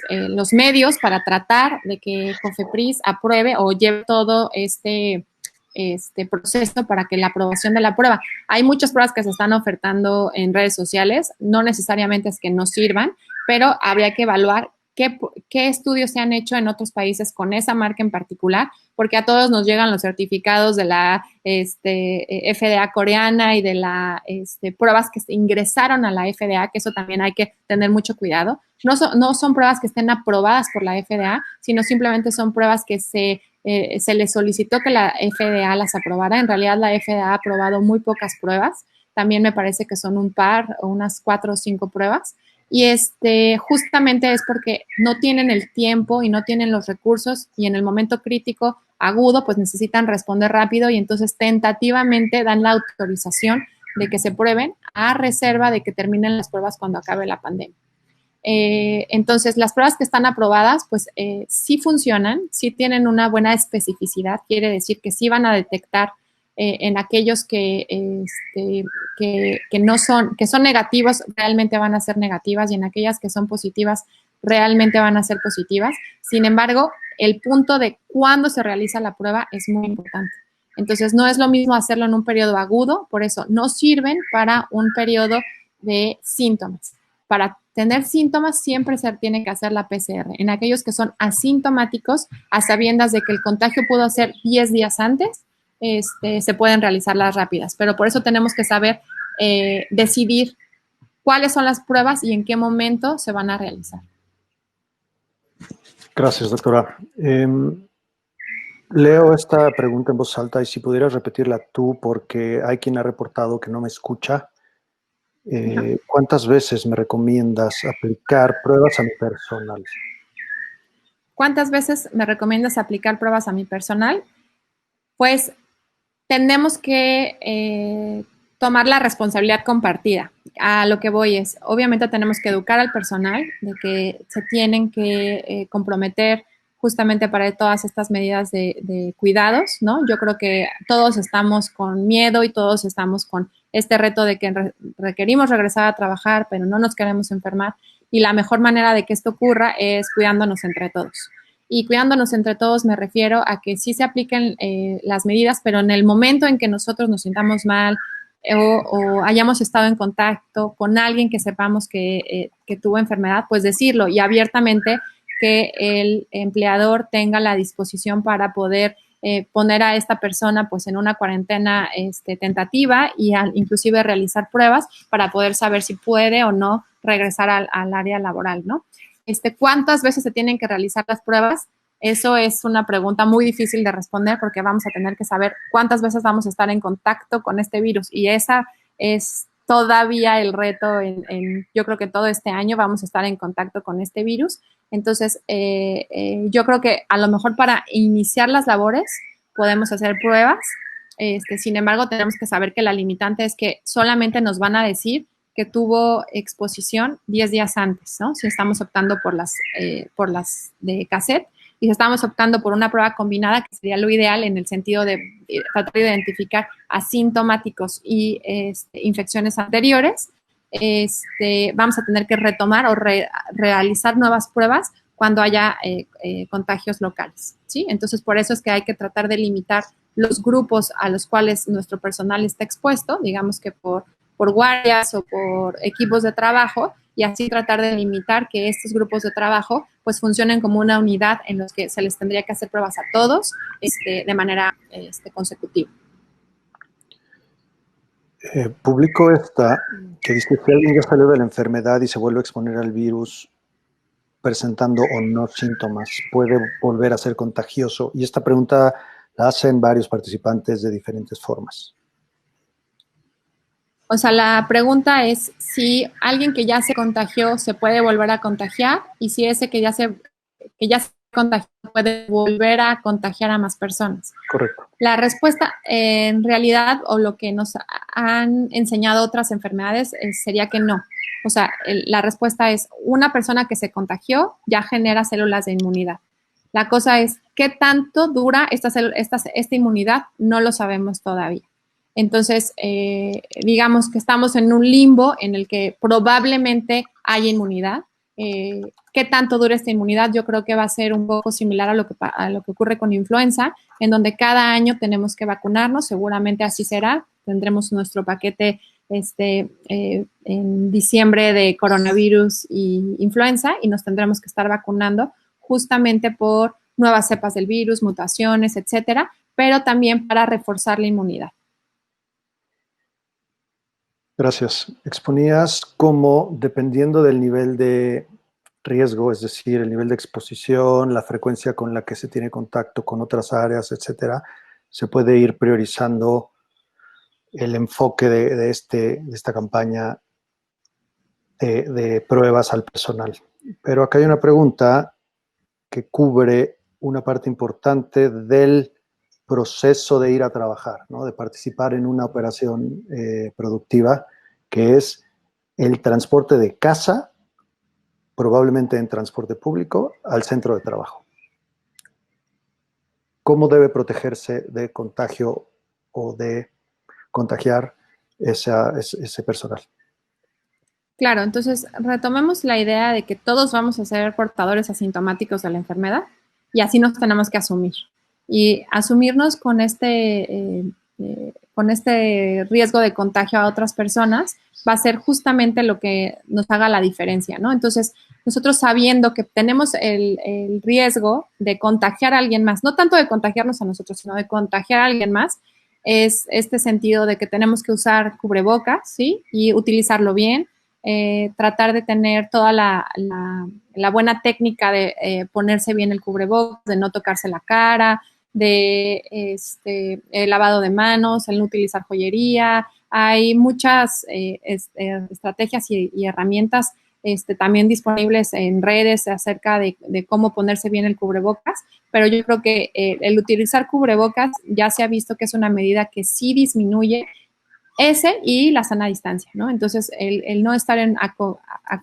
los medios para tratar de que COFEPRIS apruebe o lleve todo este proceso para que la aprobación de la prueba. Hay muchas pruebas que se están ofertando en redes sociales, no necesariamente es que no sirvan, pero habría que evaluar qué estudios se han hecho en otros países con esa marca en particular, porque a todos nos llegan los certificados de la FDA coreana y de las pruebas que ingresaron a la FDA, que eso también hay que tener mucho cuidado. No son pruebas que estén aprobadas por la FDA, sino simplemente son pruebas que se les solicitó que la FDA las aprobara. En realidad, la FDA ha aprobado muy pocas pruebas. También me parece que son un par o unas 4 o 5 pruebas. Y justamente es porque no tienen el tiempo y no tienen los recursos y en el momento crítico agudo, pues necesitan responder rápido y entonces tentativamente dan la autorización de que se prueben a reserva de que terminen las pruebas cuando acabe la pandemia. Entonces, las pruebas que están aprobadas, pues sí funcionan, sí tienen una buena especificidad, quiere decir que sí van a detectar en aquellos que no son, que son negativos, realmente van a ser negativas y en aquellas que son positivas, realmente van a ser positivas. Sin embargo, el punto de cuándo se realiza la prueba es muy importante. Entonces, no es lo mismo hacerlo en un periodo agudo, por eso no sirven para un periodo de síntomas. Para tener síntomas siempre se tiene que hacer la PCR. En aquellos que son asintomáticos, a sabiendas de que el contagio pudo ser 10 días antes, se pueden realizar las rápidas. Pero por eso tenemos que saber decidir cuáles son las pruebas y en qué momento se van a realizar. Gracias, doctora. Leo esta pregunta en voz alta y si pudieras repetirla tú, porque hay quien ha reportado que no me escucha. ¿Cuántas veces me recomiendas aplicar pruebas a mi personal? ¿Cuántas veces me recomiendas aplicar pruebas a mi personal? Pues tenemos que tomar la responsabilidad compartida. A lo que voy es, obviamente tenemos que educar al personal de que se tienen que comprometer justamente para todas estas medidas de cuidados, ¿no? Yo creo que todos estamos con miedo y todos estamos con este reto de que requerimos regresar a trabajar, pero no nos queremos enfermar. Y la mejor manera de que esto ocurra es cuidándonos entre todos. Y cuidándonos entre todos me refiero a que sí se apliquen las medidas, pero en el momento en que nosotros nos sintamos mal o hayamos estado en contacto con alguien que sepamos que tuvo enfermedad, pues decirlo y abiertamente que el empleador tenga la disposición para poder poner a esta persona pues en una cuarentena tentativa y inclusive realizar pruebas para poder saber si puede o no regresar al área laboral, ¿no? ¿Cuántas veces se tienen que realizar las pruebas? Eso es una pregunta muy difícil de responder porque vamos a tener que saber cuántas veces vamos a estar en contacto con este virus y esa es todavía el reto yo creo que todo este año vamos a estar en contacto con este virus. Entonces, yo creo que a lo mejor para iniciar las labores podemos hacer pruebas. Sin embargo, tenemos que saber que la limitante es que solamente nos van a decir que tuvo exposición 10 días antes, ¿no? Si estamos optando por las de cassette y si estamos optando por una prueba combinada, que sería lo ideal en el sentido de tratar de identificar asintomáticos y infecciones anteriores, vamos a tener que retomar o realizar nuevas pruebas cuando haya contagios locales, ¿sí? Entonces, por eso es que hay que tratar de limitar los grupos a los cuales nuestro personal está expuesto, digamos que por guardias o por equipos de trabajo y así tratar de limitar que estos grupos de trabajo pues funcionen como una unidad en los que se les tendría que hacer pruebas a todos de manera consecutiva. Publico esta que dice que si alguien ya salió de la enfermedad y se vuelve a exponer al virus, presentando o no síntomas puede volver a ser contagioso? Y esta pregunta la hacen varios participantes de diferentes formas. O sea, la pregunta es si alguien que ya se contagió se puede volver a contagiar y si ese que ya se contagió puede volver a contagiar a más personas. Correcto. La respuesta, en realidad, o lo que nos han enseñado otras enfermedades, sería que no. O sea, la respuesta es una persona que se contagió ya genera células de inmunidad. La cosa es, ¿qué tanto dura esta inmunidad? No lo sabemos todavía. Entonces, digamos que estamos en un limbo en el que probablemente haya inmunidad. ¿Qué tanto dura esta inmunidad? Yo creo que va a ser un poco similar a lo que ocurre con influenza, en donde cada año tenemos que vacunarnos, seguramente así será. Tendremos nuestro paquete en diciembre de coronavirus y influenza y nos tendremos que estar vacunando justamente por nuevas cepas del virus, mutaciones, etcétera, pero también para reforzar la inmunidad. Gracias. Exponías cómo, dependiendo del nivel de riesgo, es decir, el nivel de exposición, la frecuencia con la que se tiene contacto con otras áreas, etcétera, se puede ir priorizando el enfoque de esta campaña de pruebas al personal. Pero acá hay una pregunta que cubre una parte importante del proceso de ir a trabajar, ¿no? De participar en una operación productiva, que es el transporte de casa, probablemente en transporte público, al centro de trabajo. ¿Cómo debe protegerse de contagio o de contagiar ese personal? Claro, entonces retomemos la idea de que todos vamos a ser portadores asintomáticos de la enfermedad y así nos tenemos que asumir. Y asumirnos con este riesgo de contagio a otras personas va a ser justamente lo que nos haga la diferencia, ¿no? Entonces, nosotros sabiendo que tenemos el riesgo de contagiar a alguien más, no tanto de contagiarnos a nosotros, sino de contagiar a alguien más, es este sentido de que tenemos que usar cubrebocas, ¿sí? Y utilizarlo bien. Tratar de tener toda la buena técnica de ponerse bien el cubrebocas, de no tocarse la cara, de el lavado de manos, el no utilizar joyería. Hay muchas estrategias y herramientas también disponibles en redes acerca de cómo ponerse bien el cubrebocas, pero yo creo que el utilizar cubrebocas ya se ha visto que es una medida que sí disminuye ese y la sana distancia, ¿no? Entonces, el no estar en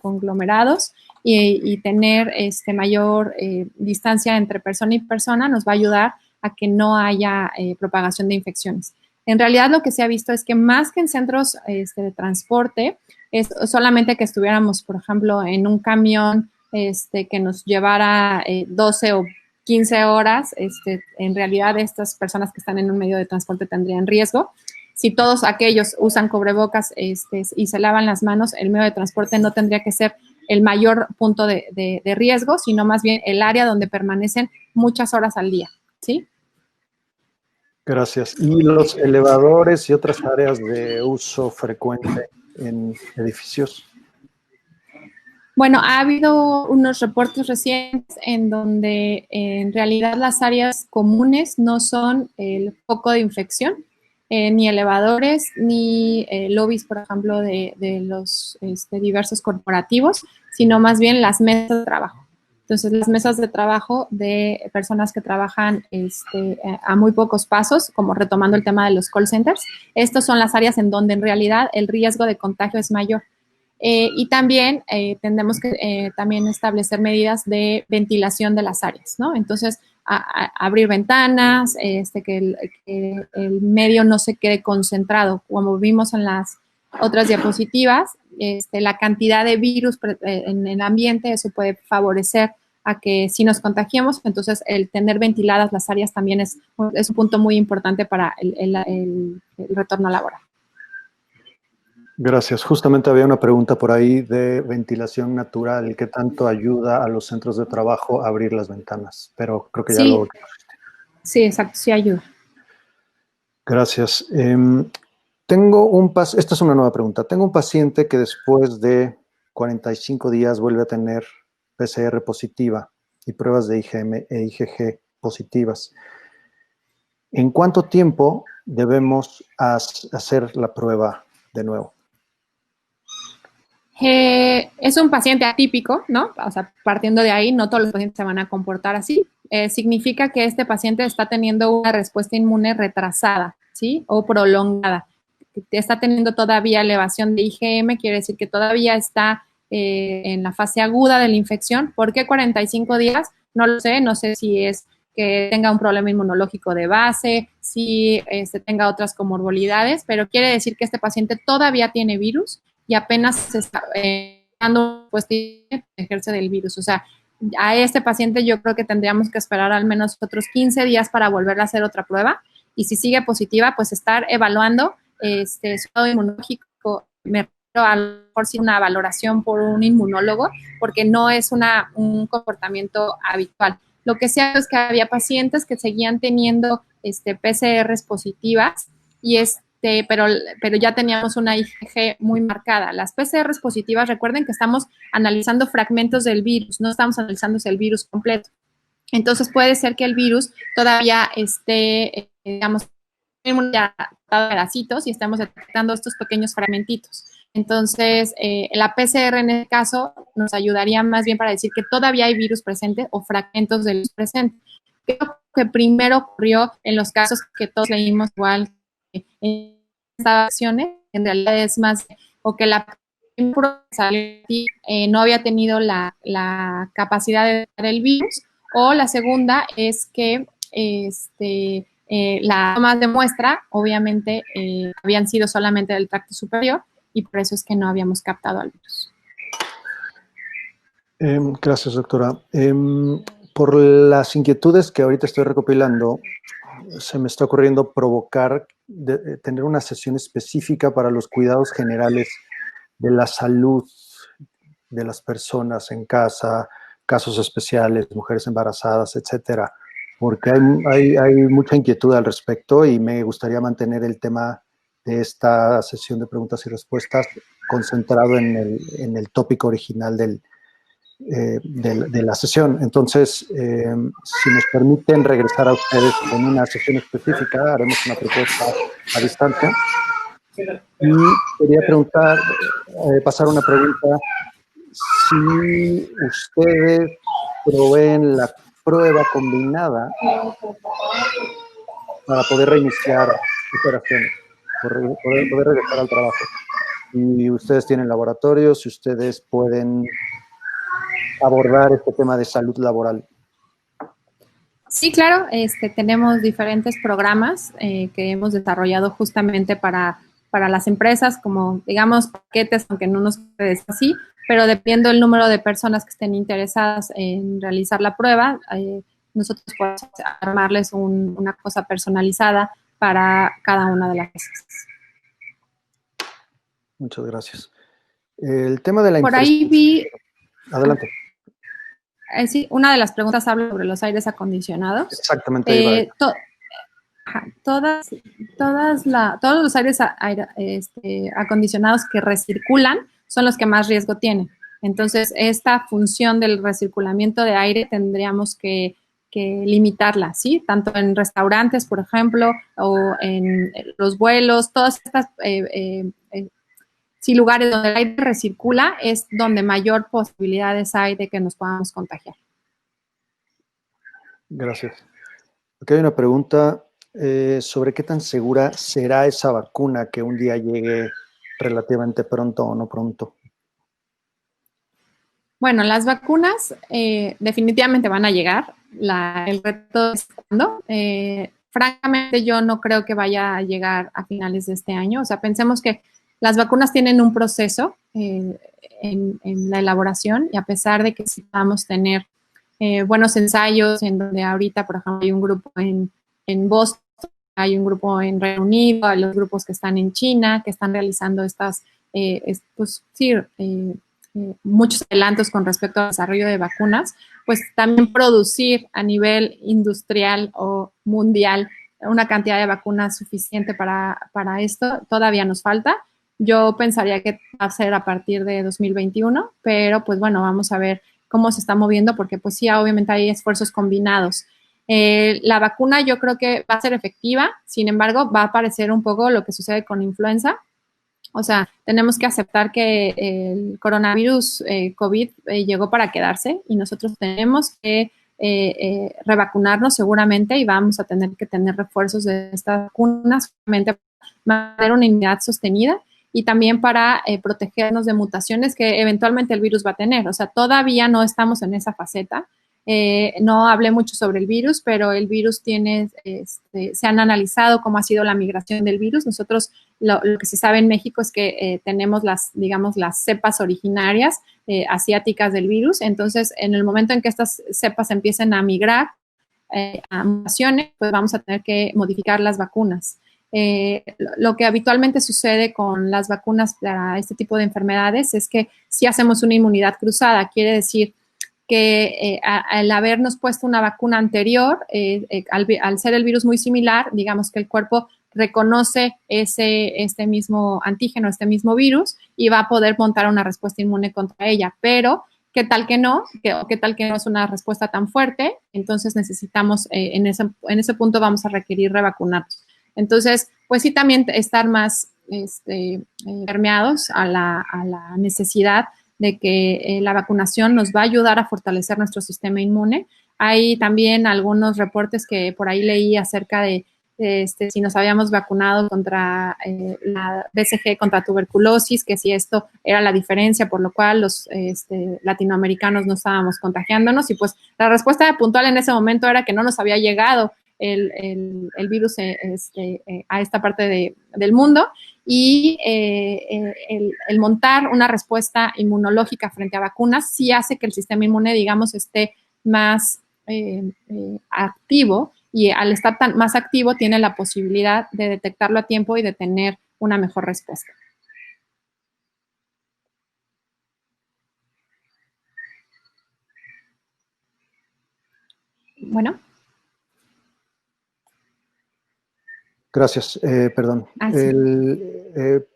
conglomerados y tener mayor distancia entre persona y persona nos va a ayudar a que no haya propagación de infecciones. En realidad, lo que se ha visto es que más que en centros de transporte, es solamente que estuviéramos, por ejemplo, en un camión que nos llevara 12 o 15 horas, en realidad estas personas que están en un medio de transporte tendrían riesgo. Si todos aquellos usan cubrebocas y se lavan las manos, el medio de transporte no tendría que ser el mayor punto de riesgo, sino más bien el área donde permanecen muchas horas al día, ¿sí? Gracias. ¿Y los elevadores y otras áreas de uso frecuente en edificios? Bueno, ha habido unos reportes recientes en donde en realidad las áreas comunes no son el foco de infección, ni elevadores, ni lobbies, por ejemplo, de los diversos corporativos, sino más bien las mesas de trabajo. Entonces, las mesas de trabajo de personas que trabajan a muy pocos pasos, como retomando el tema de los call centers, estas son las áreas en donde en realidad el riesgo de contagio es mayor. Y también tendremos que también establecer medidas de ventilación de las áreas, ¿no? Entonces, abrir ventanas, que el medio no se quede concentrado. Como vimos en las otras diapositivas, la cantidad de virus en el ambiente, eso puede favorecer a que si nos contagiemos, entonces el tener ventiladas las áreas también es un punto muy importante para el retorno laboral. Gracias. Justamente había una pregunta por ahí de ventilación natural. ¿Qué tanto ayuda a los centros de trabajo a abrir las ventanas? Pero creo que ya Sí, lo... sí, exacto, sí ayuda. Gracias. Esta es una nueva pregunta. Tengo un paciente que después de 45 días vuelve a tener PCR positiva y pruebas de IgM e IgG positivas. ¿En cuánto tiempo debemos hacer la prueba de nuevo? Es un paciente atípico, ¿no? O sea, partiendo de ahí, no todos los pacientes se van a comportar así. Significa que este paciente está teniendo una respuesta inmune retrasada, ¿sí? O prolongada. Está teniendo todavía elevación de IgM, quiere decir que todavía está en la fase aguda de la infección. ¿Por qué 45 días? No lo sé, no sé si es que tenga un problema inmunológico de base, si tenga otras comorbilidades, pero quiere decir que este paciente todavía tiene virus y apenas se está dando pues ejerce del virus. O sea, a este paciente yo creo que tendríamos que esperar al menos otros 15 días para volver a hacer otra prueba y si sigue positiva, pues estar evaluando su estado inmunológico. Me refiero a lo mejor sí una valoración por un inmunólogo porque no es un comportamiento habitual. Lo que sea es que había pacientes que seguían teniendo PCRs positivas y pero ya teníamos una IgG muy marcada. Las PCRs positivas, recuerden que estamos analizando fragmentos del virus, no estamos analizando el virus completo. Entonces puede ser que el virus todavía esté, digamos, ya pedacitos y estamos detectando estos pequeños fragmentitos. Entonces, la PCR en este caso nos ayudaría más bien para decir que todavía hay virus presente o fragmentos del virus presente. Creo que primero ocurrió en los casos que todos leímos igual en estas acciones, en realidad es más, o que la no había tenido la capacidad de detectar el virus, o la segunda es que las tomas de muestra, obviamente, habían sido solamente del tracto superior y por eso es que no habíamos captado al virus. Gracias, doctora. Por las inquietudes que ahorita estoy recopilando, se me está ocurriendo tener una sesión específica para los cuidados generales de la salud de las personas en casa, casos especiales, mujeres embarazadas, etcétera, porque hay mucha inquietud al respecto y me gustaría mantener el tema de esta sesión de preguntas y respuestas concentrado en el tópico original de la sesión. Entonces, si nos permiten regresar a ustedes con una sesión específica, haremos una propuesta a distancia. Y quería pasar una pregunta. Si ustedes proveen la prueba combinada para poder reiniciar operaciones, poder regresar al trabajo. Y ustedes tienen laboratorios, si ustedes pueden abordar este tema de salud laboral. Sí, claro, tenemos diferentes programas que hemos desarrollado justamente para las empresas, como digamos paquetes, aunque no nos quede así, pero dependiendo del número de personas que estén interesadas en realizar la prueba, nosotros podemos armarles una cosa personalizada para cada una de las empresas. Muchas gracias. El tema de la Por ahí vi... Adelante. Sí, una de las preguntas habla sobre los aires acondicionados. Exactamente. Todos los aires acondicionados que recirculan son los que más riesgo tienen. Entonces, esta función del recirculamiento de aire tendríamos que limitarla, ¿sí? Tanto en restaurantes, por ejemplo, o en los vuelos, todas estas lugares donde el aire recircula es donde mayor posibilidades hay de que nos podamos contagiar. Gracias. Aquí hay una pregunta sobre qué tan segura será esa vacuna que un día llegue relativamente pronto o no pronto. Bueno, las vacunas definitivamente van a llegar. El reto es cuándo. Francamente, yo no creo que vaya a llegar a finales de este año. O sea, pensemos que las vacunas tienen un proceso en la elaboración y a pesar de que sí vamos a tener buenos ensayos en donde ahorita, por ejemplo, hay un grupo en Boston, hay un grupo en Reino Unido, hay los grupos que están en China, que están realizando muchos adelantos con respecto al desarrollo de vacunas, pues también producir a nivel industrial o mundial una cantidad de vacunas suficiente para esto, todavía nos falta. Yo pensaría que va a ser a partir de 2021, pero pues bueno, vamos a ver cómo se está moviendo, porque pues sí, obviamente hay esfuerzos combinados. La vacuna yo creo que va a ser efectiva, sin embargo, va a parecer un poco lo que sucede con influenza. O sea, tenemos que aceptar que el coronavirus COVID llegó para quedarse y nosotros tenemos que revacunarnos seguramente y vamos a tener que tener refuerzos de estas vacunas solamente para tener una inmunidad sostenida y también para protegernos de mutaciones que eventualmente el virus va a tener. O sea, todavía no estamos en esa faceta. No hablé mucho sobre el virus, pero el virus tiene, se han analizado cómo ha sido la migración del virus. Nosotros lo que se sabe en México es que tenemos digamos, las cepas originarias asiáticas del virus. Entonces, en el momento en que estas cepas empiecen a migrar a mutaciones, pues vamos a tener que modificar las vacunas. Lo que habitualmente sucede con las vacunas para este tipo de enfermedades es que si hacemos una inmunidad cruzada, quiere decir que al habernos puesto una vacuna anterior, al ser el virus muy similar, digamos que el cuerpo reconoce este mismo antígeno, este mismo virus, y va a poder montar una respuesta inmune contra ella. Pero, ¿qué tal que no? ¿Qué tal que no es una respuesta tan fuerte? Entonces necesitamos, en ese punto vamos a requerir revacunarnos. Entonces, pues sí, también estar más permeados a la necesidad de que la vacunación nos va a ayudar a fortalecer nuestro sistema inmune. Hay también algunos reportes que por ahí leí acerca de si nos habíamos vacunado contra la BCG, contra tuberculosis, que si esto era la diferencia por lo cual los latinoamericanos no estábamos contagiándonos. Y pues la respuesta puntual en ese momento era que no nos había llegado el virus a esta parte del mundo. Y el montar una respuesta inmunológica frente a vacunas sí hace que el sistema inmune, digamos, esté más activo, y al estar más activo tiene la posibilidad de detectarlo a tiempo y de tener una mejor respuesta. Bueno. Gracias, perdón. Sí.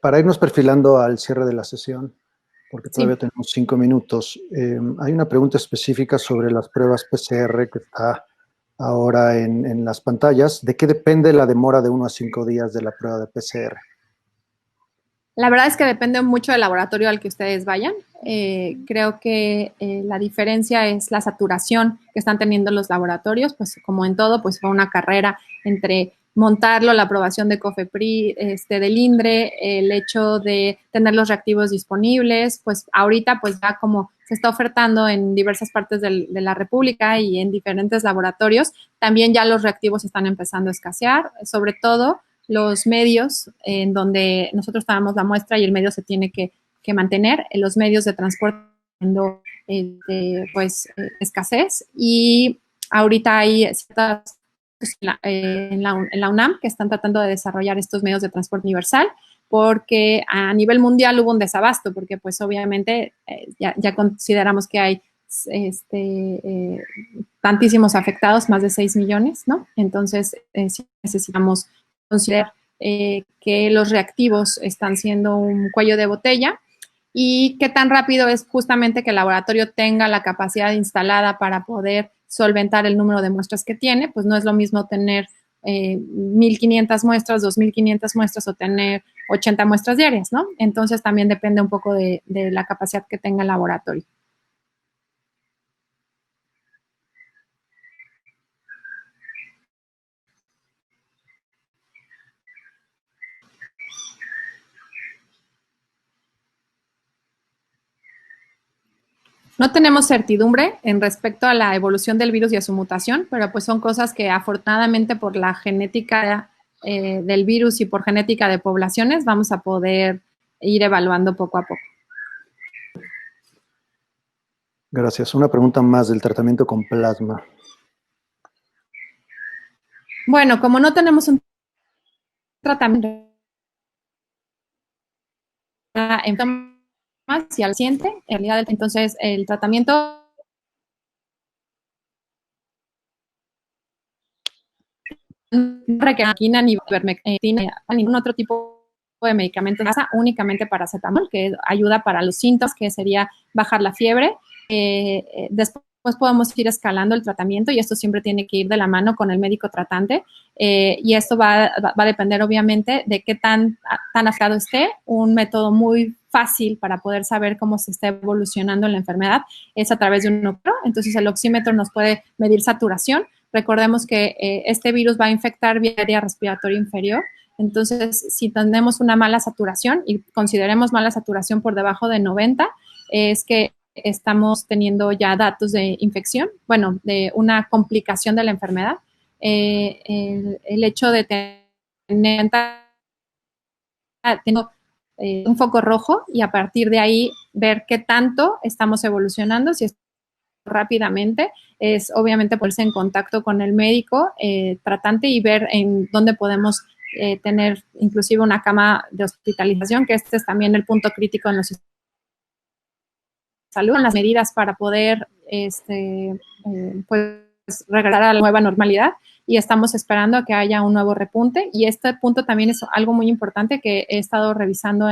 Para irnos perfilando al cierre de la sesión, porque todavía Sí. tenemos 5 minutos, hay una pregunta específica sobre las pruebas PCR que está ahora en las pantallas. ¿De qué depende la demora de 1 a 5 días de la prueba de PCR? La verdad es que depende mucho del laboratorio al que ustedes vayan. Creo que la diferencia es la saturación que están teniendo los laboratorios, pues como en todo, pues fue una carrera entre montarlo, la aprobación de COFEPRIS, del INDRE, el hecho de tener los reactivos disponibles, pues ahorita pues ya como se está ofertando en diversas partes de la República y en diferentes laboratorios, también ya los reactivos están empezando a escasear, sobre todo los medios en donde nosotros tomamos la muestra y el medio se tiene que mantener, los medios de transporte pues escasez, y ahorita hay ciertas en la UNAM que están tratando de desarrollar estos medios de transporte universal, porque a nivel mundial hubo un desabasto, porque pues obviamente ya consideramos que hay tantísimos afectados, más de 6 millones, ¿no? Entonces sí necesitamos considerar que los reactivos están siendo un cuello de botella, y qué tan rápido es justamente que el laboratorio tenga la capacidad instalada para poder solventar el número de muestras que tiene. Pues no es lo mismo tener 1.500 muestras, 2.500 muestras o tener 80 muestras diarias, ¿no? Entonces también depende un poco de la capacidad que tenga el laboratorio. No tenemos certidumbre en respecto a la evolución del virus y a su mutación, pero pues son cosas que afortunadamente por la genética del virus y por genética de poblaciones vamos a poder ir evaluando poco a poco. Gracias. Una pregunta más del tratamiento con plasma. Bueno, como no tenemos un tratamiento más y al paciente, en realidad, entonces el tratamiento no requiere ni ivermectina ni ningún otro tipo de medicamento, únicamente paracetamol, que ayuda para los síntomas, que sería bajar la fiebre, Después podemos ir escalando el tratamiento y esto siempre tiene que ir de la mano con el médico tratante y esto va a depender obviamente de qué tan afectado esté. Un método muy fácil para poder saber cómo se está evolucionando la enfermedad es a través de un oxímetro. Entonces el oxímetro nos puede medir saturación. Recordemos que este virus va a infectar vía respiratoria inferior. Entonces, si tenemos una mala saturación y consideremos mala saturación por debajo de 90, es que estamos teniendo ya datos de infección, bueno, de una complicación de la enfermedad. El hecho de tener un foco rojo y a partir de ahí ver qué tanto estamos evolucionando, si es rápidamente, es obviamente ponerse en contacto con el médico tratante y ver en dónde podemos tener inclusive una cama de hospitalización, que este es también el punto crítico en los salud, en las medidas para poder pues regresar a la nueva normalidad y estamos esperando a que haya un nuevo repunte y este punto también es algo muy importante que he estado revisando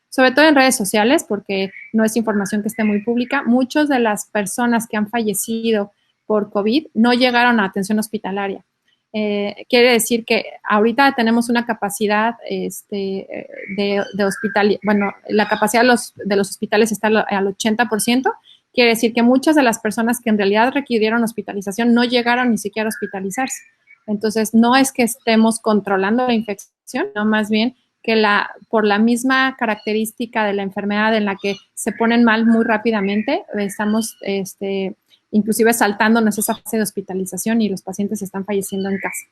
sobre todo en redes sociales porque no es información que esté muy pública. Muchas de las personas que han fallecido por COVID no llegaron a atención hospitalaria. Quiere decir que ahorita tenemos una capacidad de hospital, bueno, la capacidad de los hospitales está al 80%, quiere decir que muchas de las personas que en realidad requirieron hospitalización no llegaron ni siquiera a hospitalizarse. Entonces, no es que estemos controlando la infección, no más bien que por la misma característica de la enfermedad en la que se ponen mal muy rápidamente, estamos inclusive saltándonos esa fase de hospitalización y los pacientes están falleciendo en casa.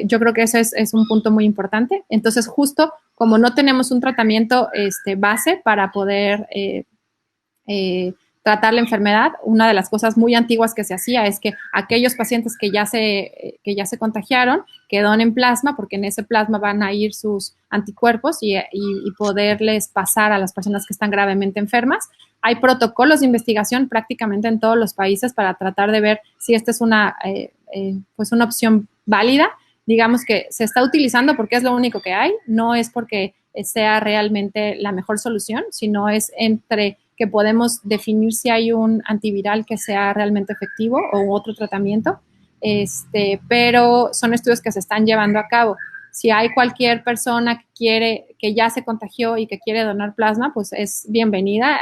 Yo creo que eso es un punto muy importante. Entonces, justo como no tenemos un tratamiento base para poder tratar la enfermedad, una de las cosas muy antiguas que se hacía es que aquellos pacientes que ya se contagiaron, que donen plasma, porque en ese plasma van a ir sus anticuerpos y poderles pasar a las personas que están gravemente enfermas. Hay protocolos de investigación prácticamente en todos los países para tratar de ver si esta es una opción válida. Digamos que se está utilizando porque es lo único que hay, no es porque sea realmente la mejor solución, sino es entre que podemos definir si hay un antiviral que sea realmente efectivo o otro tratamiento, pero son estudios que se están llevando a cabo. Si hay cualquier persona que ya se contagió y que quiere donar plasma, pues es bienvenida.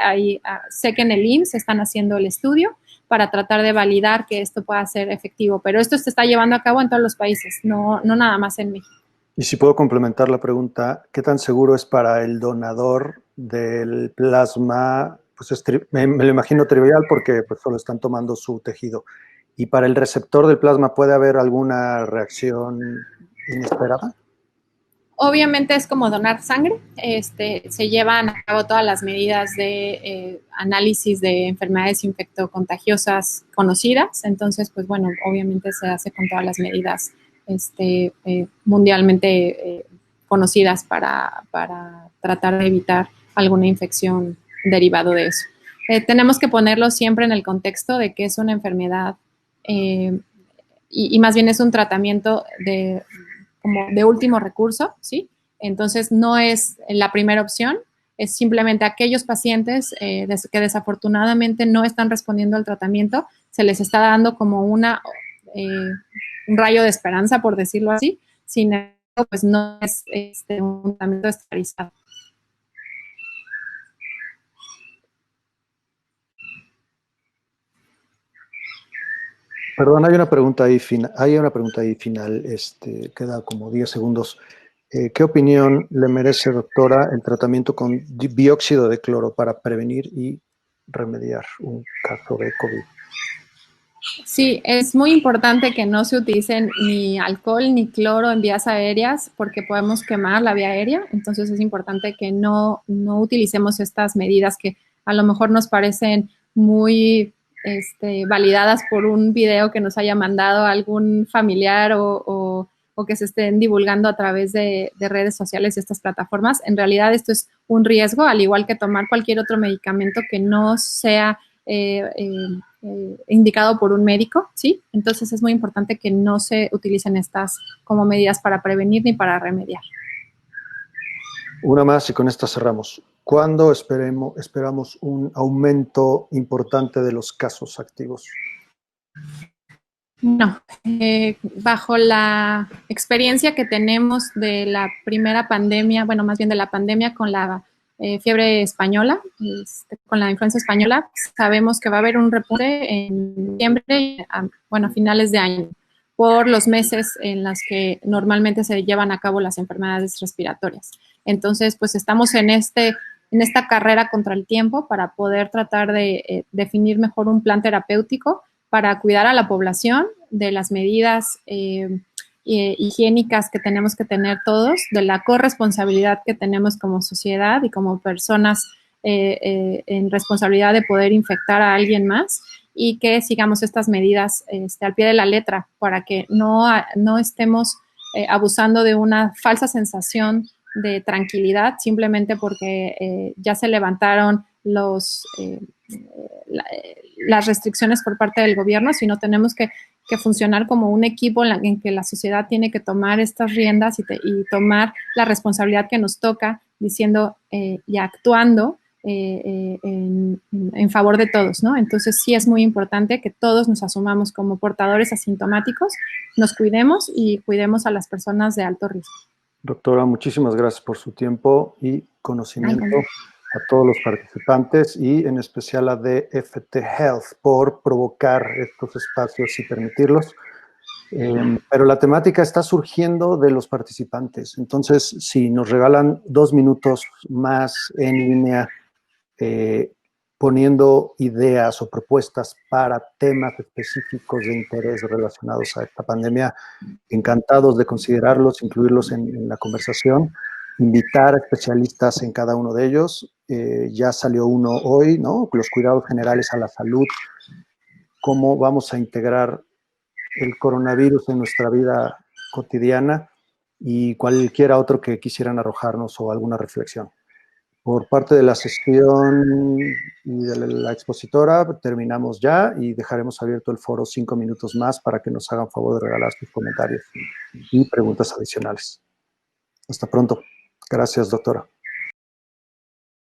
Sé que en el IMSS están haciendo el estudio para tratar de validar que esto pueda ser efectivo, pero esto se está llevando a cabo en todos los países, no nada más en México. Y si puedo complementar la pregunta, ¿qué tan seguro es para el donador del plasma? Pues me lo imagino trivial porque pues, solo están tomando su tejido. ¿Y para el receptor del plasma puede haber alguna reacción inesperada? Obviamente es como donar sangre, se llevan a cabo todas las medidas de análisis de enfermedades infectocontagiosas conocidas, entonces pues bueno, obviamente se hace con todas las medidas mundialmente conocidas para tratar de evitar alguna infección derivado de eso. Tenemos que ponerlo siempre en el contexto de que es una enfermedad y más bien es un tratamiento como de último recurso, ¿sí? Entonces, no es la primera opción, es simplemente aquellos pacientes que desafortunadamente no están respondiendo al tratamiento, se les está dando como un rayo de esperanza, por decirlo así, sin embargo, pues no es un tratamiento estelarizado. Perdón, hay una pregunta ahí final, queda como 10 segundos. ¿Qué opinión le merece, doctora, el tratamiento con dióxido de cloro para prevenir y remediar un caso de COVID? Sí, es muy importante que no se utilicen ni alcohol ni cloro en vías aéreas porque podemos quemar la vía aérea. Entonces es importante que no utilicemos estas medidas que a lo mejor nos parecen muy validadas por un video que nos haya mandado algún familiar o que se estén divulgando a través de redes sociales y estas plataformas. En realidad esto es un riesgo, al igual que tomar cualquier otro medicamento que no sea indicado por un médico, ¿sí? Entonces es muy importante que no se utilicen estas como medidas para prevenir ni para remediar. Una más y con esta cerramos. ¿cuándo esperamos un aumento importante de los casos activos? No, bajo la experiencia que tenemos de la primera pandemia, bueno, más bien de la pandemia con la fiebre española, con la influenza española, sabemos que va a haber un repunte en diciembre, bueno, a finales de año, por los meses en los que normalmente se llevan a cabo las enfermedades respiratorias. Entonces, pues estamos en esta carrera contra el tiempo para poder tratar de definir mejor un plan terapéutico para cuidar a la población de las medidas higiénicas que tenemos que tener todos, de la corresponsabilidad que tenemos como sociedad y como personas en responsabilidad de poder infectar a alguien más, y que sigamos estas medidas al pie de la letra para que no estemos abusando de una falsa sensación de tranquilidad simplemente porque ya se levantaron las restricciones por parte del gobierno, sino tenemos que funcionar como un equipo en que la sociedad tiene que tomar estas riendas y tomar la responsabilidad que nos toca, diciendo y actuando en favor de todos, ¿no? Entonces sí es muy importante que todos nos asumamos como portadores asintomáticos, nos cuidemos y cuidemos a las personas de alto riesgo. Doctora, muchísimas gracias por su tiempo y conocimiento. A todos los participantes y en especial a DFT Health por provocar estos espacios y permitirlos. Pero la temática está surgiendo de los participantes. Entonces, si nos regalan 2 minutos más en línea, poniendo ideas o propuestas para temas específicos de interés relacionados a esta pandemia, encantados de considerarlos, incluirlos en la conversación, invitar a especialistas en cada uno de ellos. Ya salió uno hoy, ¿no? Los cuidados generales a la salud, cómo vamos a integrar el coronavirus en nuestra vida cotidiana y cualquiera otro que quisieran arrojarnos o alguna reflexión. Por parte de la sesión y de la expositora, terminamos ya y dejaremos abierto el foro 5 minutos más para que nos hagan favor de regalar sus comentarios y preguntas adicionales. Hasta pronto. Gracias, doctora.